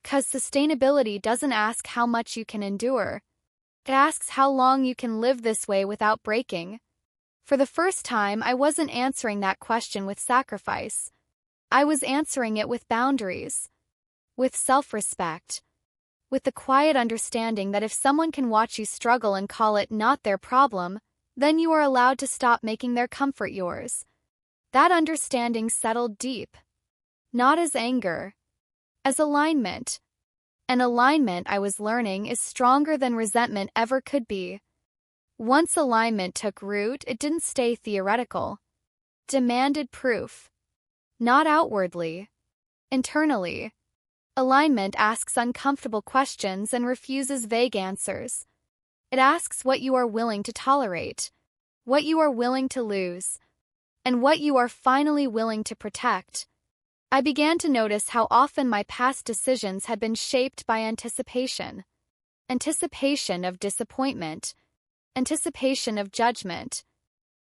'Cause sustainability doesn't ask how much you can endure. It asks how long you can live this way without breaking. For the first time, I wasn't answering that question with sacrifice. I was answering it with boundaries. With self-respect. with the quiet understanding that if someone can watch you struggle and call it not their problem, then you are allowed to stop making their comfort yours. That understanding settled deep. Not as anger, as alignment. And alignment, I was learning, is stronger than resentment ever could be. Once alignment took root, it didn't stay theoretical. Demanded proof. Not outwardly. Internally. Alignment asks uncomfortable questions and refuses vague answers. It asks what you are willing to tolerate, what you are willing to lose, and what you are finally willing to protect. I began to notice how often my past decisions had been shaped by anticipation. Anticipation of disappointment, anticipation of judgment,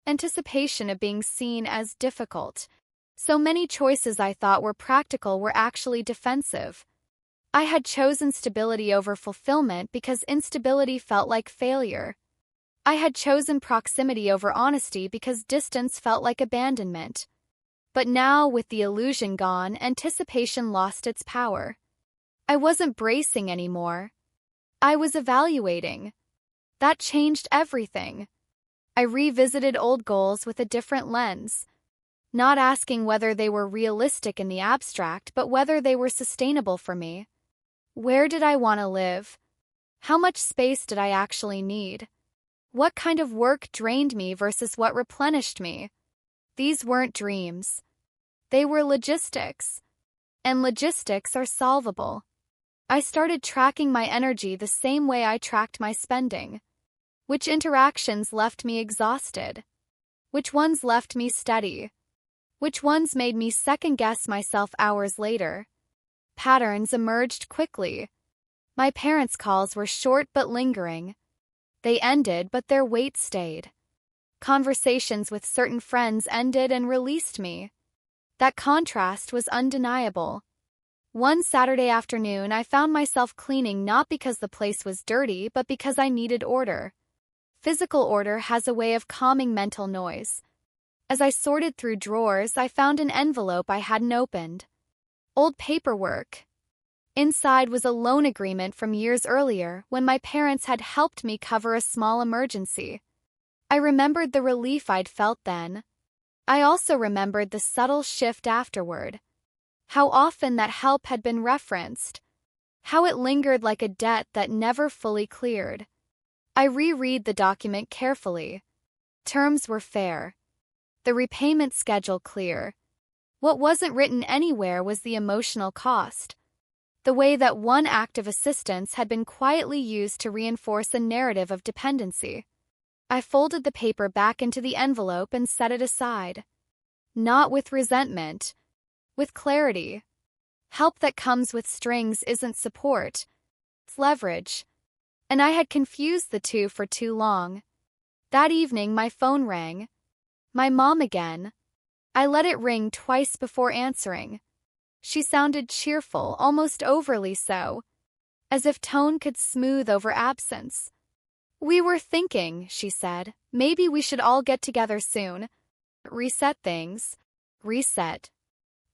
anticipation of being seen as difficult. So many choices I thought were practical were actually defensive. I had chosen stability over fulfillment because instability felt like failure. I had chosen proximity over honesty because distance felt like abandonment. But now, with the illusion gone, anticipation lost its power. I wasn't bracing anymore. I was evaluating. That changed everything. I revisited old goals with a different lens. Not asking whether they were realistic in the abstract, but whether they were sustainable for me. Where did I want to live? How much space did I actually need? What kind of work drained me versus what replenished me? These weren't dreams. They were logistics. And logistics are solvable. I started tracking my energy the same way I tracked my spending. Which interactions left me exhausted? Which ones left me steady? Which ones made me second-guess myself hours later? Patterns emerged quickly. My parents' calls were short but lingering. They ended, but their weight stayed. Conversations with certain friends ended and released me. That contrast was undeniable. One Saturday afternoon, I found myself cleaning not because the place was dirty, but because I needed order. Physical order has a way of calming mental noise. As I sorted through drawers, I found an envelope I hadn't opened. Old paperwork. Inside was a loan agreement from years earlier when my parents had helped me cover a small emergency. I remembered the relief I'd felt then. I also remembered the subtle shift afterward. How often that help had been referenced. How it lingered like a debt that never fully cleared. I reread the document carefully. Terms were fair. The repayment schedule clear. What wasn't written anywhere was the emotional cost. The way that one act of assistance had been quietly used to reinforce a narrative of dependency. I folded the paper back into the envelope and set it aside. Not with resentment. With clarity. Help that comes with strings isn't support. It's leverage. And I had confused the two for too long. That evening my phone rang. My mom again. I let it ring twice before answering. She sounded cheerful, almost overly so, as if tone could smooth over absence. "We were thinking," she said, "maybe we should all get together soon. Reset things." Reset.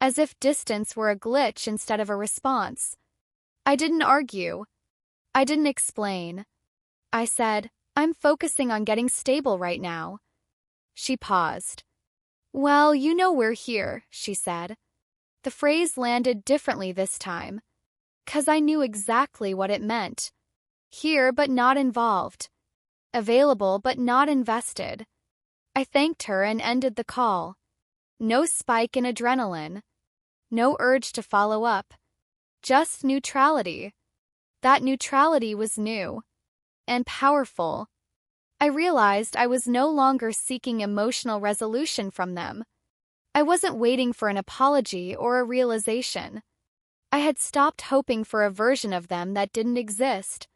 As if distance were a glitch instead of a response. I didn't argue. I didn't explain. I said, "I'm focusing on getting stable right now." She paused. "Well, you know we're here," she said. The phrase landed differently this time, 'cause I knew exactly what it meant. Here but not involved. Available but not invested. I thanked her and ended the call. No spike in adrenaline. No urge to follow up. Just neutrality. That neutrality was new. And powerful. I realized I was no longer seeking emotional resolution from them. I wasn't waiting for an apology or a realization. I had stopped hoping for a version of them that didn't exist.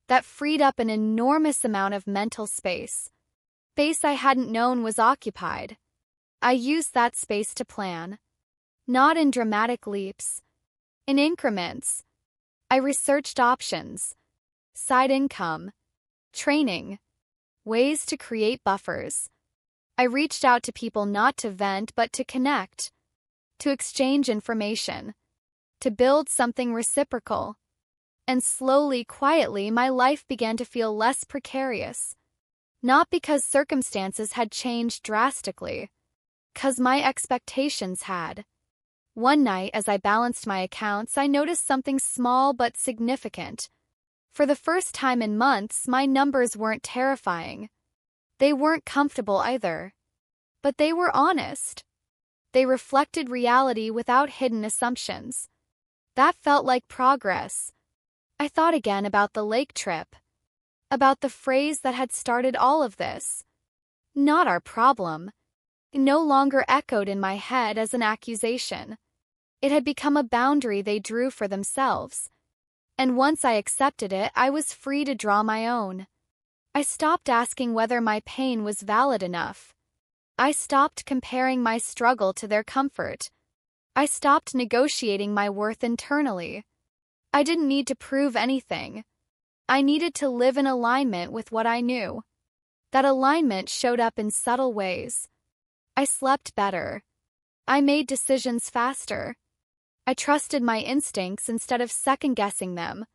That freed up an enormous amount of mental space. Space I hadn't known was occupied. I used that space to plan. Not in dramatic leaps. In increments. I researched options. Side income. Training. Ways to create buffers. I reached out to people not to vent but to connect. To exchange information. To build something reciprocal. And slowly, quietly, my life began to feel less precarious. Not because circumstances had changed drastically, 'cause my expectations had. One night, as I balanced my accounts, I noticed something small but significant. For the first time in months, my numbers weren't terrifying. They weren't comfortable either. But they were honest. They reflected reality without hidden assumptions. That felt like progress. I thought again about the lake trip. About the phrase that had started all of this. Not our problem. No longer echoed in my head as an accusation. It had become a boundary they drew for themselves. And once I accepted it, I was free to draw my own. I stopped asking whether my pain was valid enough. I stopped comparing my struggle to their comfort. I stopped negotiating my worth internally. I didn't need to prove anything. I needed to live in alignment with what I knew. That alignment showed up in subtle ways. I slept better. I made decisions faster. I trusted my instincts instead of second-guessing them.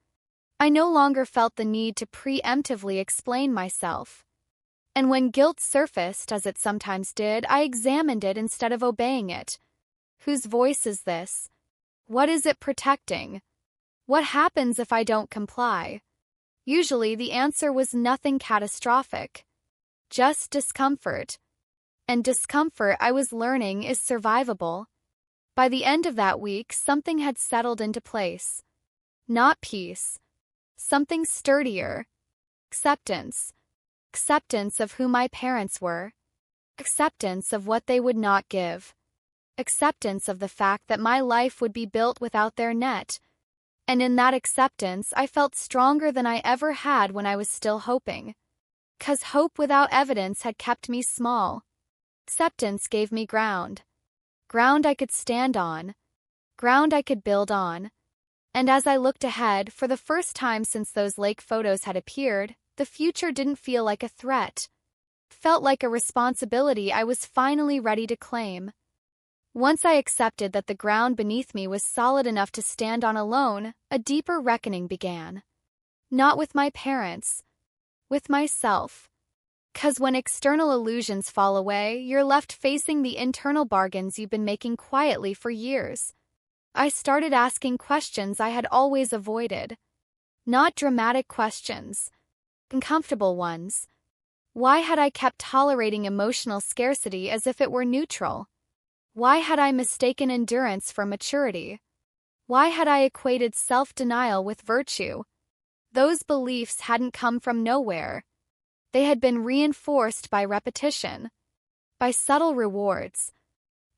I no longer felt the need to preemptively explain myself. And when guilt surfaced, as it sometimes did, I examined it instead of obeying it. Whose voice is this? What is it protecting? What happens if I don't comply? Usually the answer was nothing catastrophic. Just discomfort. And discomfort, I was learning, is survivable. By the end of that week, something had settled into place. Not peace. Something sturdier. Acceptance. Acceptance of who my parents were. Acceptance of what they would not give. Acceptance of the fact that my life would be built without their net. And in that acceptance, I felt stronger than I ever had when I was still hoping. 'Cause hope without evidence had kept me small. Acceptance gave me ground. Ground I could stand on. Ground I could build on. And as I looked ahead, for the first time since those lake photos had appeared, the future didn't feel like a threat. It felt like a responsibility I was finally ready to claim. Once I accepted that the ground beneath me was solid enough to stand on alone, a deeper reckoning began. Not with my parents. With myself. 'Cause when external illusions fall away, you're left facing the internal bargains you've been making quietly for years. I started asking questions I had always avoided. Not dramatic questions. Uncomfortable ones. Why had I kept tolerating emotional scarcity as if it were neutral? Why had I mistaken endurance for maturity? Why had I equated self-denial with virtue? Those beliefs hadn't come from nowhere. They had been reinforced by repetition, by subtle rewards,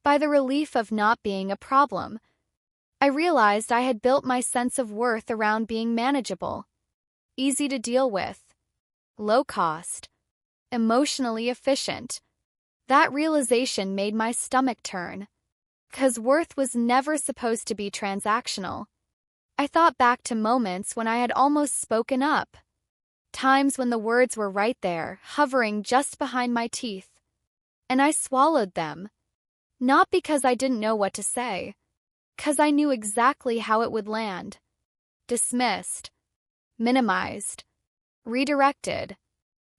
by the relief of not being a problem. I realized I had built my sense of worth around being manageable, easy to deal with, low cost, emotionally efficient. That realization made my stomach turn. 'Cause worth was never supposed to be transactional. I thought back to moments when I had almost spoken up. Times when the words were right there, hovering just behind my teeth. And I swallowed them. Not because I didn't know what to say. 'Cause I knew exactly how it would land. Dismissed. Minimized. Redirected.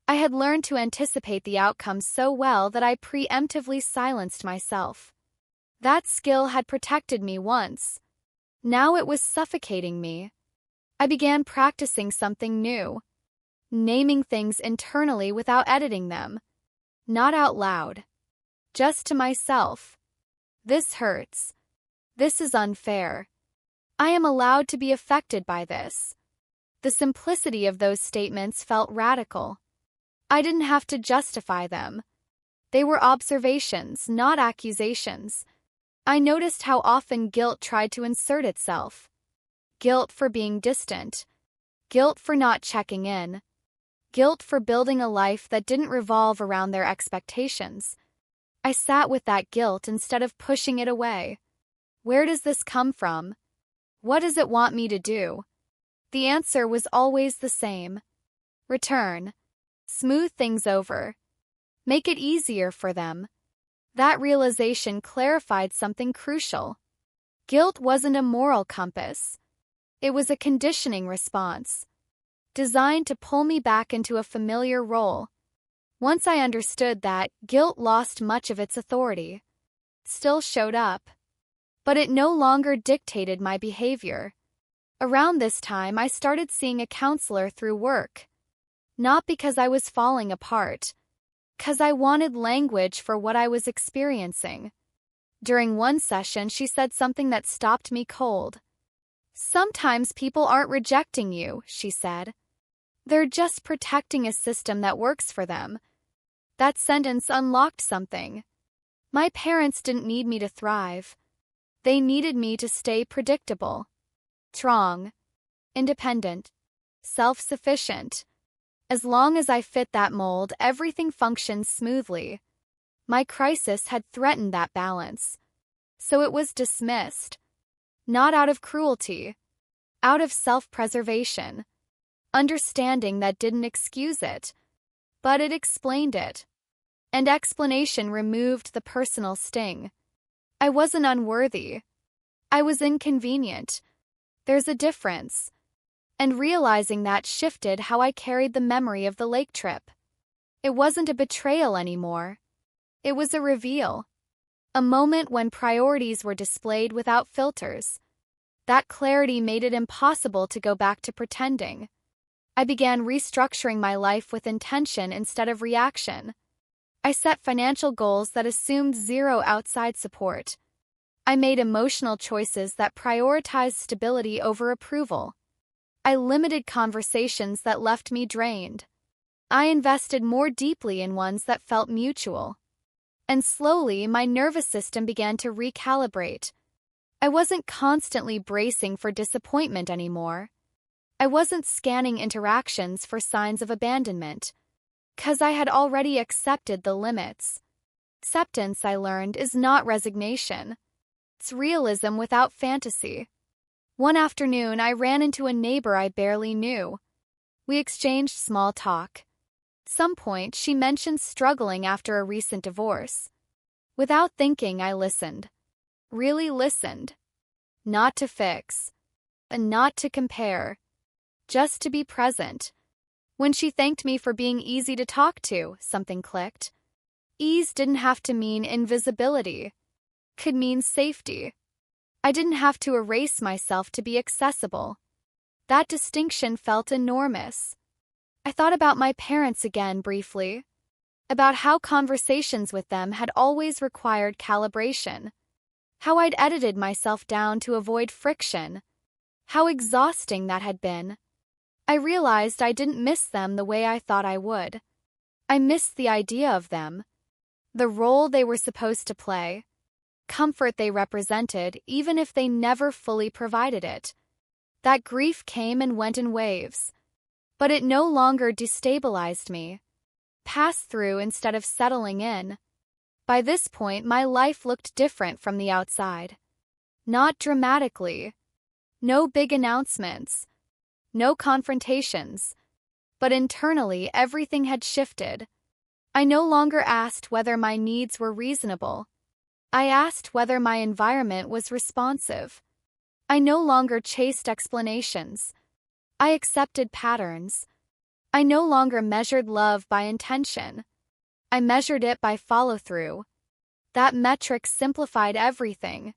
I had learned to anticipate the outcome so well that I preemptively silenced myself. That skill had protected me once. Now it was suffocating me. I began practicing something new. Naming things internally without editing them. Not out loud. Just to myself. This hurts. This is unfair. I am allowed to be affected by this. The simplicity of those statements felt radical. I didn't have to justify them. They were observations, not accusations. I noticed how often guilt tried to insert itself. Guilt for being distant. Guilt for not checking in. Guilt for building a life that didn't revolve around their expectations. I sat with that guilt instead of pushing it away. Where does this come from? What does it want me to do? The answer was always the same. Return. Smooth things over. Make it easier for them. That realization clarified something crucial. Guilt wasn't a moral compass. It was a conditioning response, designed to pull me back into a familiar role. Once I understood that, guilt lost much of its authority. Still showed up, but it no longer dictated my behavior. Around this time, I started seeing a counselor through work. Not because I was falling apart, because I wanted language for what I was experiencing. During one session, she said something that stopped me cold. "Sometimes people aren't rejecting you," she said. "They're just protecting a system that works for them." That sentence unlocked something. My parents didn't need me to thrive. They needed me to stay predictable, strong, independent, self-sufficient. As long as I fit that mold, everything functioned smoothly. My crisis had threatened that balance, so it was dismissed. Not out of cruelty, out of self-preservation. Understanding that didn't excuse it, but it explained it. And explanation removed the personal sting. I wasn't unworthy. I was inconvenient. There's a difference. And realizing that shifted how I carried the memory of the lake trip. It wasn't a betrayal anymore. It was a reveal. A moment when priorities were displayed without filters. That clarity made it impossible to go back to pretending. I began restructuring my life with intention instead of reaction. I set financial goals that assumed zero outside support. I made emotional choices that prioritized stability over approval. I limited conversations that left me drained. I invested more deeply in ones that felt mutual. And slowly, my nervous system began to recalibrate. I wasn't constantly bracing for disappointment anymore. I wasn't scanning interactions for signs of abandonment, because I had already accepted the limits. Acceptance, I learned, is not resignation. It's realism without fantasy. One afternoon, I ran into a neighbor I barely knew. We exchanged small talk. At some point, she mentioned struggling after a recent divorce. Without thinking, I listened. Really listened. Not to fix, and not to compare. Just to be present. When she thanked me for being easy to talk to, something clicked. Ease didn't have to mean invisibility. Could mean safety. I didn't have to erase myself to be accessible. That distinction felt enormous. I thought about my parents again briefly. About how conversations with them had always required calibration. How I'd edited myself down to avoid friction. How exhausting that had been. I realized I didn't miss them the way I thought I would. I missed the idea of them. The role they were supposed to play. Comfort they represented, even if they never fully provided it. That grief came and went in waves. But it no longer destabilized me. Passed through instead of settling in. By this point, my life looked different from the outside. Not dramatically. No big announcements. No confrontations. But internally, everything had shifted. I no longer asked whether my needs were reasonable. I asked whether my environment was responsive. I no longer chased explanations. I accepted patterns. I no longer measured love by intention. I measured it by follow-through. That metric simplified everything.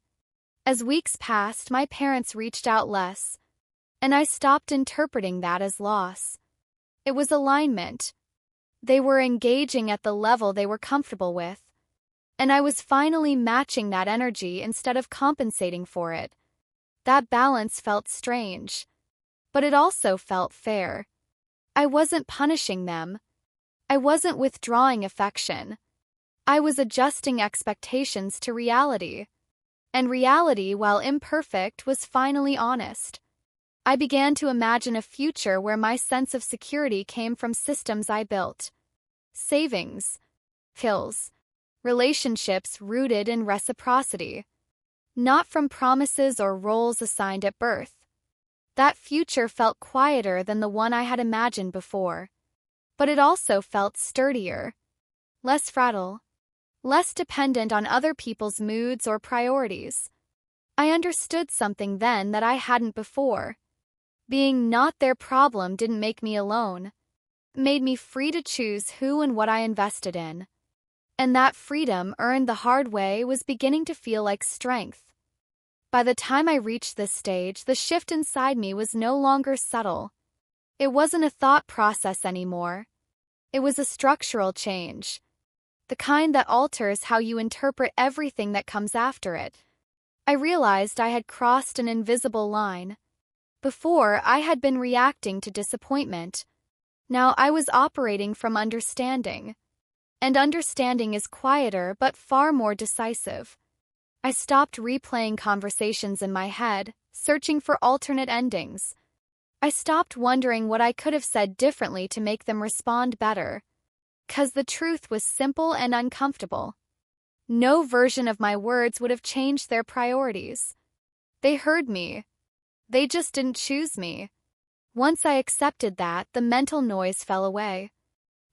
As weeks passed, my parents reached out less, and I stopped interpreting that as loss. It was alignment. They were engaging at the level they were comfortable with, and I was finally matching that energy instead of compensating for it. That balance felt strange, but it also felt fair. I wasn't punishing them. I wasn't withdrawing affection. I was adjusting expectations to reality. And reality, while imperfect, was finally honest. I began to imagine a future where my sense of security came from systems I built. Savings, skills, relationships rooted in reciprocity. Not from promises or roles assigned at birth. That future felt quieter than the one I had imagined before. But it also felt sturdier. Less fragile. Less dependent on other people's moods or priorities. I understood something then that I hadn't before. Being not their problem didn't make me alone. It made me free to choose who and what I invested in. And that freedom, earned the hard way, was beginning to feel like strength. By the time I reached this stage, the shift inside me was no longer subtle. It wasn't a thought process anymore. It was a structural change. The kind that alters how you interpret everything that comes after it. I realized I had crossed an invisible line. Before, I had been reacting to disappointment. Now I was operating from understanding. And understanding is quieter but far more decisive. I stopped replaying conversations in my head, searching for alternate endings. I stopped wondering what I could have said differently to make them respond better. 'Cause the truth was simple and uncomfortable. No version of my words would have changed their priorities. They heard me. They just didn't choose me. Once I accepted that, the mental noise fell away.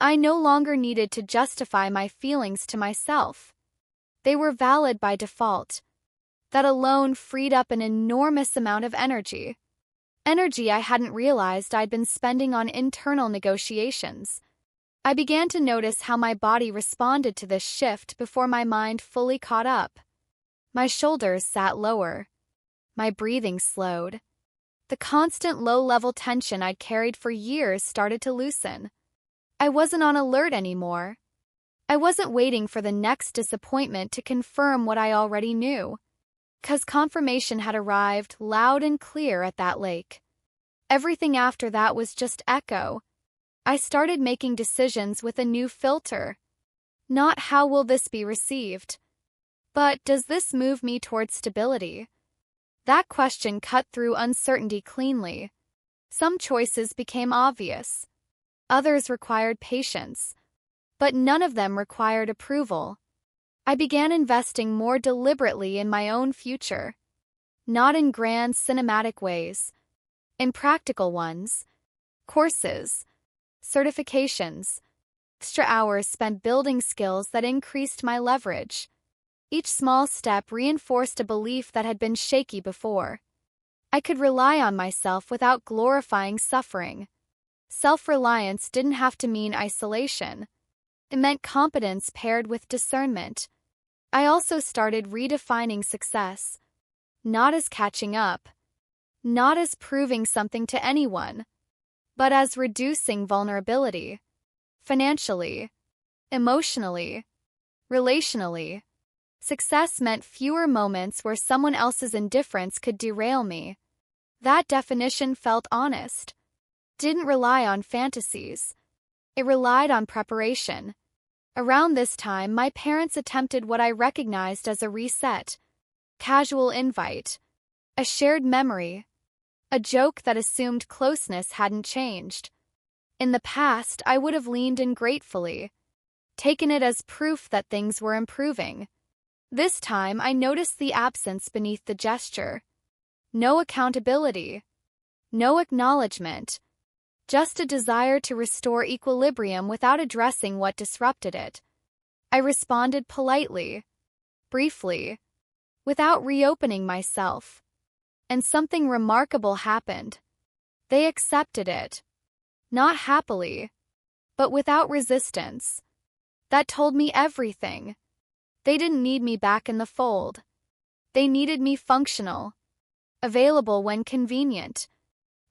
I no longer needed to justify my feelings to myself. They were valid by default. That alone freed up an enormous amount of energy. Energy I hadn't realized I'd been spending on internal negotiations. I began to notice how my body responded to this shift before my mind fully caught up. My shoulders sat lower. My breathing slowed. The constant low-level tension I'd carried for years started to loosen. I wasn't on alert anymore. I wasn't waiting for the next disappointment to confirm what I already knew. 'Cause confirmation had arrived loud and clear at that lake. Everything after that was just echo. I started making decisions with a new filter. Not how will this be received, but does this move me towards stability? That question cut through uncertainty cleanly. Some choices became obvious. Others required patience. But none of them required approval. I began investing more deliberately in my own future. Not in grand cinematic ways. In practical ones. Courses. Certifications. Extra hours spent building skills that increased my leverage. Each small step reinforced a belief that had been shaky before. I could rely on myself without glorifying suffering. Self-reliance didn't have to mean isolation. It meant competence paired with discernment. I also started redefining success. Not as catching up. Not as proving something to anyone. But as reducing vulnerability. Financially. Emotionally. Relationally. Success meant fewer moments where someone else's indifference could derail me. That definition felt honest. Didn't rely on fantasies. It relied on preparation. Around this time, my parents attempted what I recognized as a reset. Casual invite. A shared memory. A joke that assumed closeness hadn't changed. In the past, I would have leaned in gratefully. Taken it as proof that things were improving. This time, I noticed the absence beneath the gesture. No accountability. No acknowledgement. Just a desire to restore equilibrium without addressing what disrupted it. I responded politely, briefly, without reopening myself. And something remarkable happened. They accepted it. Not happily, but without resistance. That told me everything. They didn't need me back in the fold. They needed me functional, available when convenient,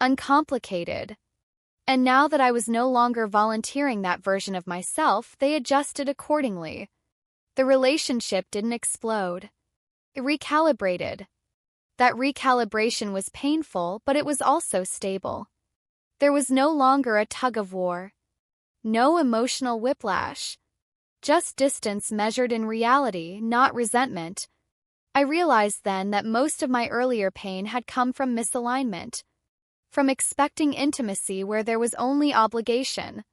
uncomplicated. And now that I was no longer volunteering that version of myself, they adjusted accordingly. The relationship didn't explode. It recalibrated. That recalibration was painful, but it was also stable. There was no longer a tug-of-war. No emotional whiplash. Just distance measured in reality, not resentment. I realized then that most of my earlier pain had come from misalignment. From expecting intimacy where there was only obligation.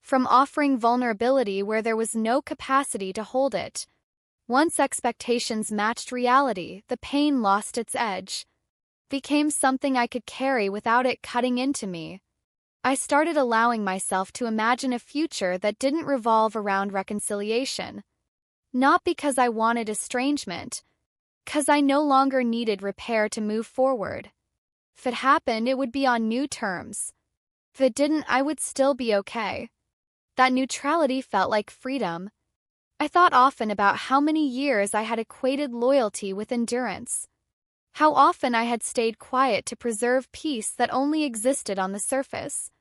From offering vulnerability where there was no capacity to hold it. Once expectations matched reality, the pain lost its edge. Became something I could carry without it cutting into me. I started allowing myself to imagine a future that didn't revolve around reconciliation. Not because I wanted estrangement, 'cause I no longer needed repair to move forward. If it happened, it would be on new terms. If it didn't, I would still be okay. That neutrality felt like freedom. I thought often about how many years I had equated loyalty with endurance. How often I had stayed quiet to preserve peace that only existed on the surface.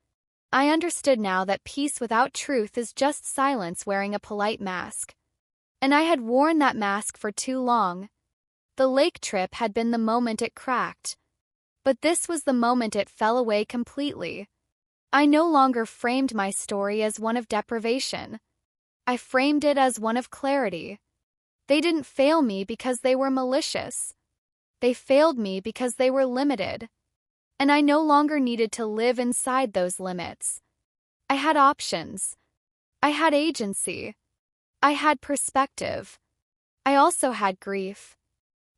I understood now that peace without truth is just silence wearing a polite mask. And I had worn that mask for too long. The lake trip had been the moment it cracked. But this was the moment it fell away completely. I no longer framed my story as one of deprivation. I framed it as one of clarity. They didn't fail me because they were malicious. They failed me because they were limited. And I no longer needed to live inside those limits. I had options. I had agency. I had perspective. I also had grief.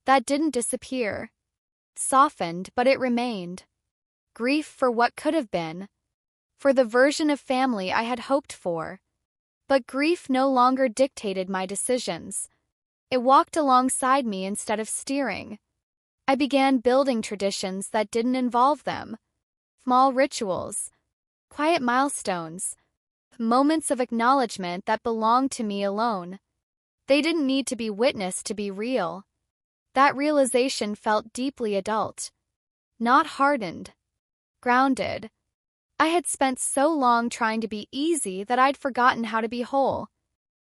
That didn't disappear. It softened, but it remained. Grief for what could have been. For the version of family I had hoped for. But grief no longer dictated my decisions. It walked alongside me instead of steering. I began building traditions that didn't involve them. Small rituals, quiet milestones, moments of acknowledgement that belonged to me alone. They didn't need to be witnessed to be real. That realization felt deeply adult. Not hardened. Grounded. I had spent so long trying to be easy that I'd forgotten how to be whole.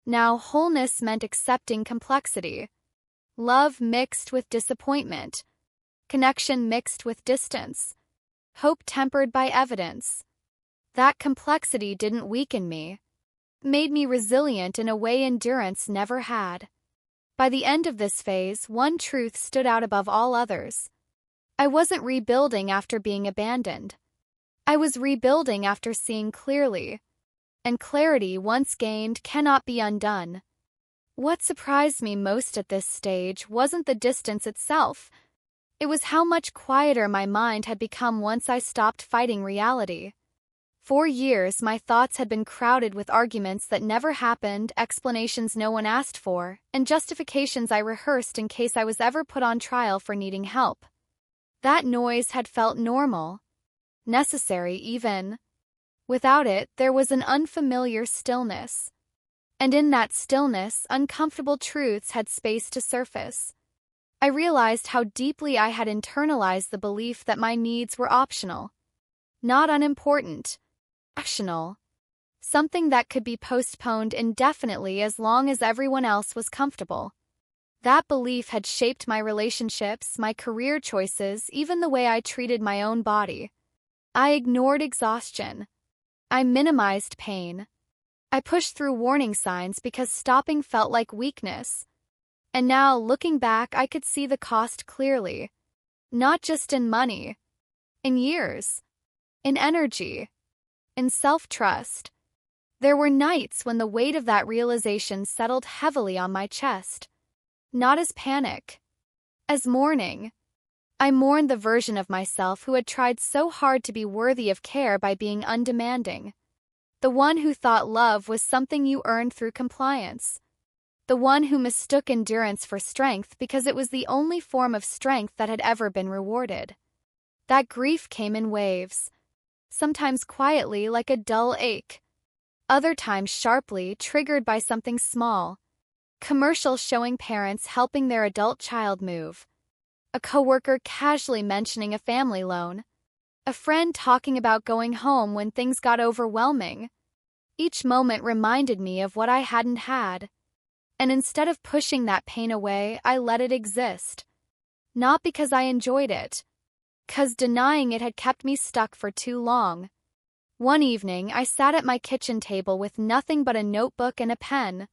Now wholeness meant accepting complexity. Love mixed with disappointment. Connection mixed with distance. Hope tempered by evidence. That complexity didn't weaken me. It made me resilient in a way endurance never had. By the end of this phase, one truth stood out above all others. I wasn't rebuilding after being abandoned. I was rebuilding after seeing clearly. And clarity once gained cannot be undone. What surprised me most at this stage wasn't the distance itself. It was how much quieter my mind had become once I stopped fighting reality. For years, my thoughts had been crowded with arguments that never happened, explanations no one asked for, and justifications I rehearsed in case I was ever put on trial for needing help. That noise had felt normal. Necessary, even. Without it, there was an unfamiliar stillness. And in that stillness, uncomfortable truths had space to surface. I realized how deeply I had internalized the belief that my needs were optional. Not unimportant. Optional. Something that could be postponed indefinitely as long as everyone else was comfortable. That belief had shaped my relationships, my career choices, even the way I treated my own body. I ignored exhaustion. I minimized pain. I pushed through warning signs because stopping felt like weakness. And now, looking back, I could see the cost clearly. Not just in money. In years. In energy. In self-trust. There were nights when the weight of that realization settled heavily on my chest. Not as panic. As mourning. I mourned the version of myself who had tried so hard to be worthy of care by being undemanding. The one who thought love was something you earned through compliance. The one who mistook endurance for strength because it was the only form of strength that had ever been rewarded. That grief came in waves. Sometimes quietly like a dull ache. Other times sharply, triggered by something small. Commercials showing parents helping their adult child move. A coworker casually mentioning a family loan. A friend talking about going home when things got overwhelming. Each moment reminded me of what I hadn't had. And instead of pushing that pain away, I let it exist. Not because I enjoyed it. 'Cause denying it had kept me stuck for too long. One evening, I sat at my kitchen table with nothing but a notebook and a pen.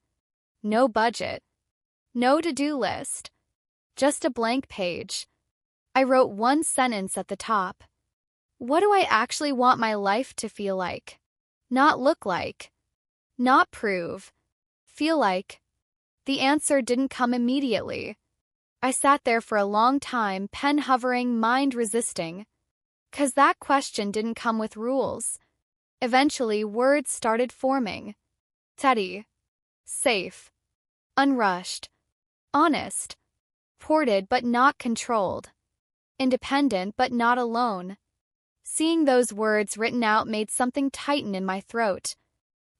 No budget. No to-do list. Just a blank page. I wrote one sentence at the top. What do I actually want my life to feel like? Not look like. Not prove. Feel like. The answer didn't come immediately. I sat there for a long time, pen hovering, mind resisting. 'Cause that question didn't come with rules. Eventually, words started forming. Steady. Safe. Unrushed. Honest. Ported but not controlled. independent but not alone. Seeing those words written out made something tighten in my throat,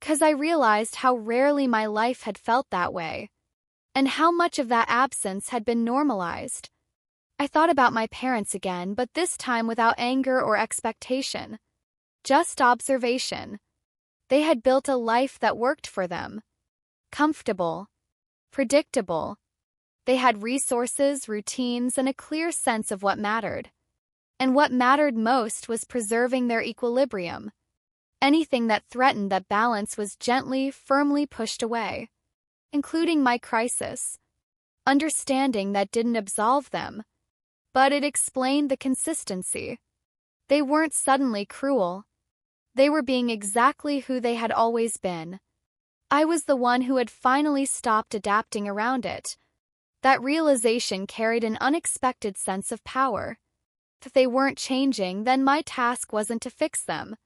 'cause I realized how rarely my life had felt that way, and how much of that absence had been normalized. I thought about my parents again, but this time without anger or expectation. Just observation. They had built a life that worked for them. Comfortable. Predictable. They had resources, routines, and a clear sense of what mattered. And what mattered most was preserving their equilibrium. Anything that threatened that balance was gently, firmly pushed away, including my crisis. Understanding that didn't absolve them, but it explained the consistency. They weren't suddenly cruel. They were being exactly who they had always been. I was the one who had finally stopped adapting around it. That realization carried an unexpected sense of power. If they weren't changing, then my task wasn't to fix them.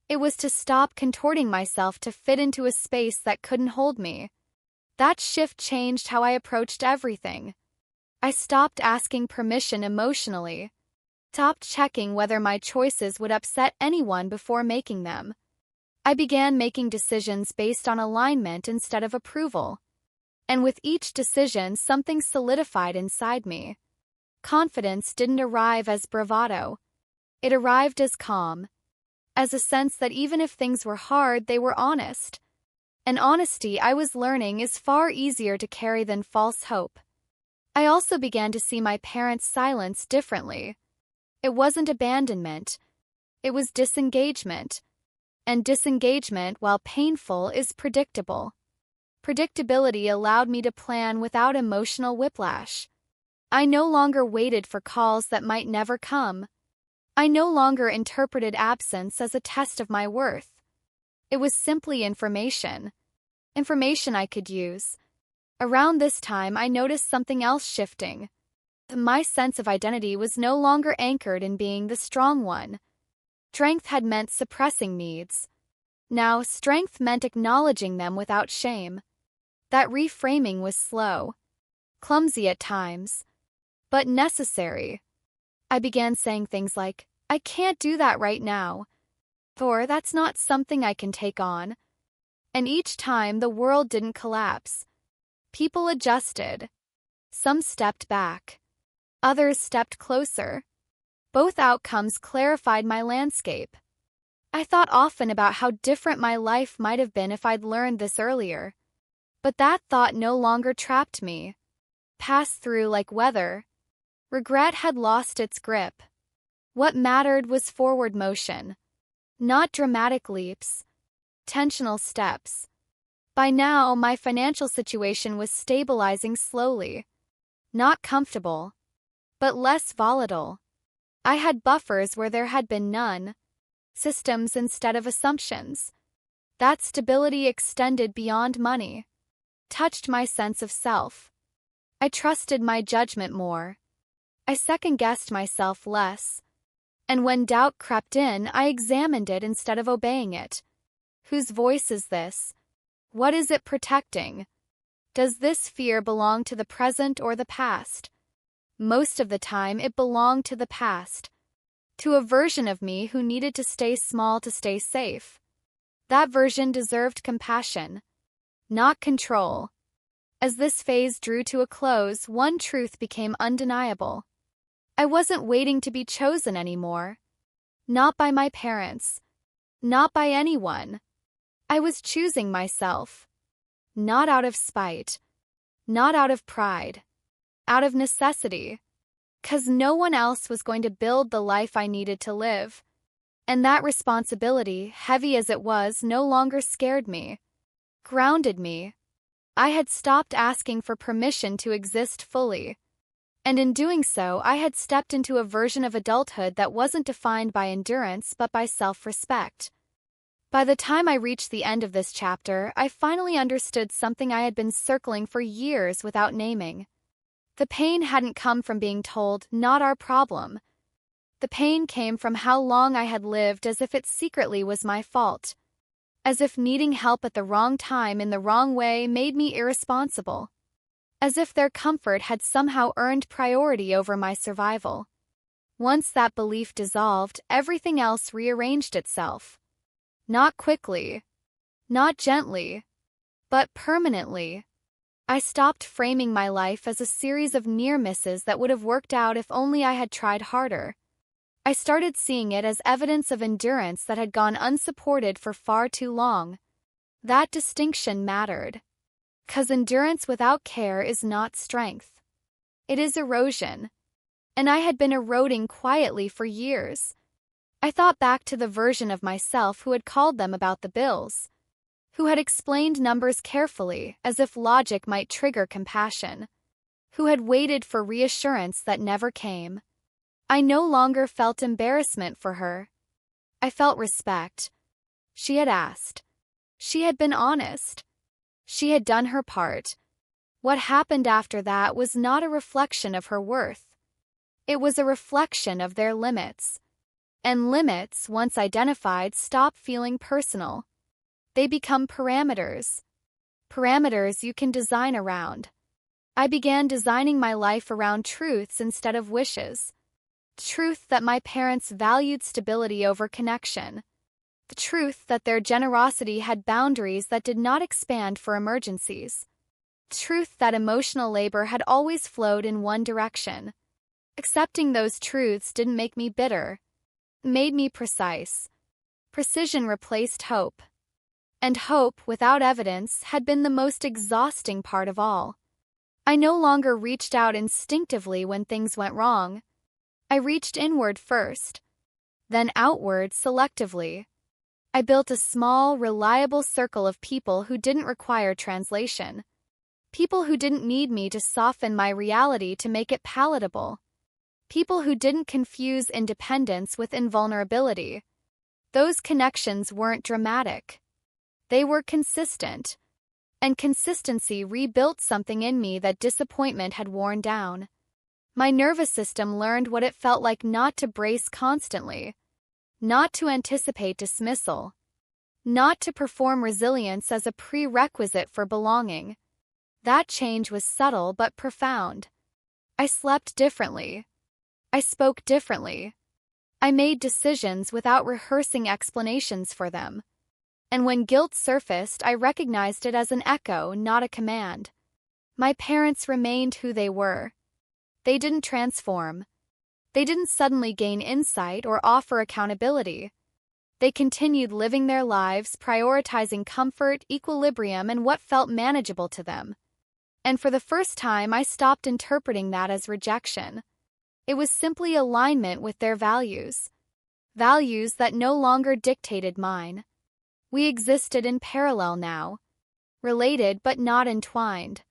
It was to stop contorting myself to fit into a space that couldn't hold me. That shift changed how I approached everything. I stopped asking permission emotionally, stopped checking whether my choices would upset anyone before making them. I began making decisions based on alignment instead of approval. And with each decision, something solidified inside me. Confidence didn't arrive as bravado. It arrived as calm, as a sense that even if things were hard, they were honest. And honesty, I was learning, is far easier to carry than false hope. I also began to see my parents' silence differently. It wasn't abandonment. It was disengagement. And disengagement, while painful, is predictable. Predictability allowed me to plan without emotional whiplash. I no longer waited for calls that might never come. I no longer interpreted absence as a test of my worth. It was simply information. Information I could use. Around this time, I noticed something else shifting. My sense of identity was no longer anchored in being the strong one. Strength had meant suppressing needs. Now, strength meant acknowledging them without shame. That reframing was slow, clumsy at times, but necessary. I began saying things like, "I can't do that right now," or "That's not something I can take on." And each time, the world didn't collapse. People adjusted. Some stepped back. Others stepped closer. Both outcomes clarified my landscape. I thought often about how different my life might have been if I'd learned this earlier. But that thought no longer trapped me. Passed through like weather. Regret had lost its grip. What mattered was forward motion. Not dramatic leaps. Intentional steps. By now, my financial situation was stabilizing slowly. Not comfortable, but less volatile. I had buffers where there had been none. Systems instead of assumptions. That stability extended beyond money. Touched my sense of self. I trusted my judgment more. I second-guessed myself less. And when doubt crept in, I examined it instead of obeying it. Whose voice is this? What is it protecting? Does this fear belong to the present or the past? Most of the time, it belonged to the past. To a version of me who needed to stay small to stay safe. That version deserved compassion, not control. As this phase drew to a close, one truth became undeniable. I wasn't waiting to be chosen anymore. Not by my parents. Not by anyone. I was choosing myself. Not out of spite. Not out of pride. Out of necessity. 'Cause no one else was going to build the life I needed to live. And that responsibility, heavy as it was, no longer scared me. Grounded me. I had stopped asking for permission to exist fully. And in doing so, I had stepped into a version of adulthood that wasn't defined by endurance but by self-respect. By the time I reached the end of this chapter, I finally understood something I had been circling for years without naming. The pain hadn't come from being told, "Not our problem." The pain came from how long I had lived as if it secretly was my fault. As if needing help at the wrong time in the wrong way made me irresponsible. As if their comfort had somehow earned priority over my survival. Once that belief dissolved, everything else rearranged itself. Not quickly, not gently, but permanently. I stopped framing my life as a series of near misses that would have worked out if only I had tried harder. I started seeing it as evidence of endurance that had gone unsupported for far too long. That distinction mattered. 'Cause endurance without care is not strength. It is erosion. And I had been eroding quietly for years. I thought back to the version of myself who had called them about the bills, who had explained numbers carefully as if logic might trigger compassion, who had waited for reassurance that never came. I no longer felt embarrassment for her. I felt respect. She had asked. She had been honest. She had done her part. What happened after that was not a reflection of her worth. It was a reflection of their limits. And limits, once identified, stop feeling personal. They become parameters. Parameters you can design around. I began designing my life around truths instead of wishes. Truth that my parents valued stability over connection. The truth that their generosity had boundaries that did not expand for emergencies. Truth that emotional labor had always flowed in one direction. Accepting those truths didn't make me bitter. It made me precise. Precision replaced hope. And hope, without evidence, had been the most exhausting part of all. I no longer reached out instinctively when things went wrong. I reached inward first, then outward selectively. I built a small, reliable circle of people who didn't require translation. People who didn't need me to soften my reality to make it palatable. People who didn't confuse independence with invulnerability. Those connections weren't dramatic. They were consistent. And consistency rebuilt something in me that disappointment had worn down. My nervous system learned what it felt like not to brace constantly, not to anticipate dismissal, not to perform resilience as a prerequisite for belonging. That change was subtle but profound. I slept differently. I spoke differently. I made decisions without rehearsing explanations for them. And when guilt surfaced, I recognized it as an echo, not a command. My parents remained who they were. They didn't transform. They didn't suddenly gain insight or offer accountability. They continued living their lives, prioritizing comfort, equilibrium, and what felt manageable to them. And for the first time, I stopped interpreting that as rejection. It was simply alignment with their values. Values that no longer dictated mine. We existed in parallel now. Related but not entwined.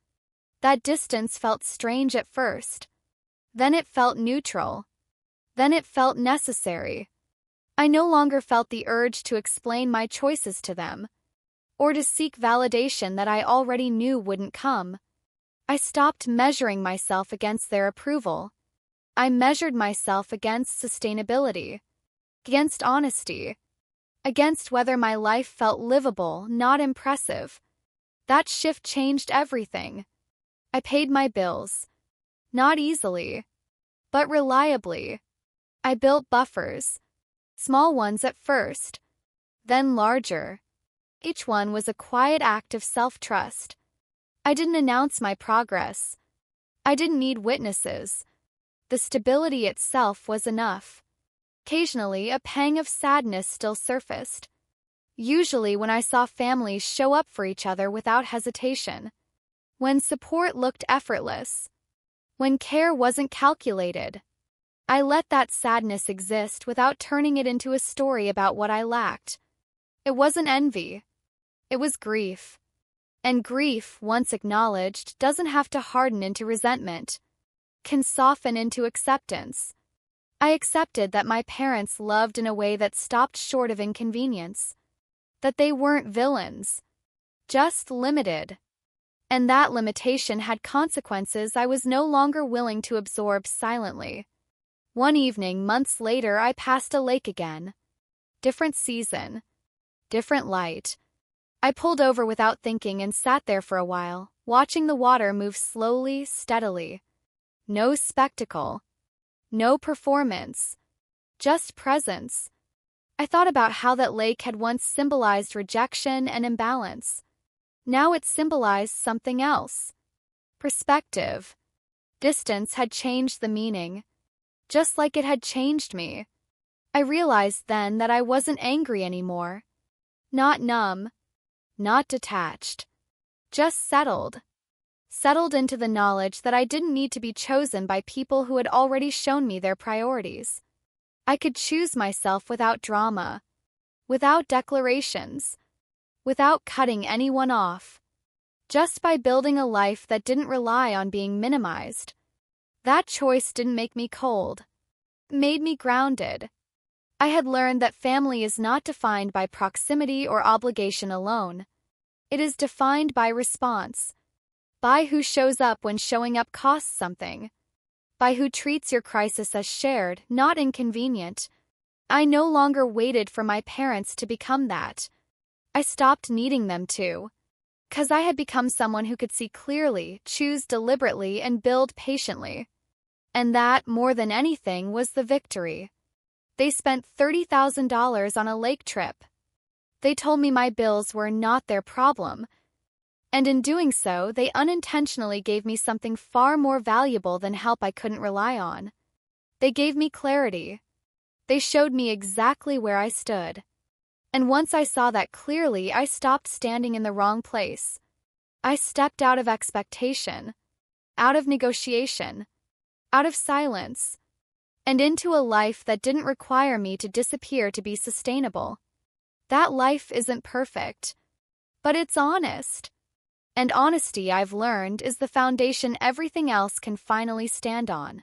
That distance felt strange at first. Then it felt neutral. Then it felt necessary. I no longer felt the urge to explain my choices to them, or to seek validation that I already knew wouldn't come. I stopped measuring myself against their approval. I measured myself against sustainability, against honesty, against whether my life felt livable, not impressive. That shift changed everything. I paid my bills. Not easily, but reliably. I built buffers. Small ones at first, then larger. Each one was a quiet act of self-trust. I didn't announce my progress. I didn't need witnesses. The stability itself was enough. Occasionally, a pang of sadness still surfaced. Usually when I saw families show up for each other without hesitation. When support looked effortless. When care wasn't calculated. I let that sadness exist without turning it into a story about what I lacked. It wasn't envy. It was grief. And grief, once acknowledged, doesn't have to harden into resentment. Can soften into acceptance. I accepted that my parents loved in a way that stopped short of inconvenience. That they weren't villains. Just limited. And that limitation had consequences I was no longer willing to absorb silently. One evening, months later, I passed a lake again. Different season. Different light. I pulled over without thinking and sat there for a while, watching the water move slowly, steadily. No spectacle. No performance. Just presence. I thought about how that lake had once symbolized rejection and imbalance. Now it symbolized something else. Perspective. Distance had changed the meaning, just like it had changed me. I realized then that I wasn't angry anymore. Not numb. Not detached. Just settled. Settled into the knowledge that I didn't need to be chosen by people who had already shown me their priorities. I could choose myself without drama, without declarations, without cutting anyone off, just by building a life that didn't rely on being minimized. That choice didn't make me cold. It made me grounded. I had learned that family is not defined by proximity or obligation alone. It is defined by response, by who shows up when showing up costs something, by who treats your crisis as shared, not inconvenient. I no longer waited for my parents to become that. I stopped needing them to, 'cause I had become someone who could see clearly, choose deliberately, and build patiently. And that, more than anything, was the victory. They spent $30,000 on a lake trip. They told me my bills were not their problem. And in doing so, they unintentionally gave me something far more valuable than help I couldn't rely on. They gave me clarity. They showed me exactly where I stood. And once I saw that clearly, I stopped standing in the wrong place. I stepped out of expectation, out of negotiation, out of silence, and into a life that didn't require me to disappear to be sustainable. That life isn't perfect, but it's honest. And honesty, I've learned, is the foundation everything else can finally stand on.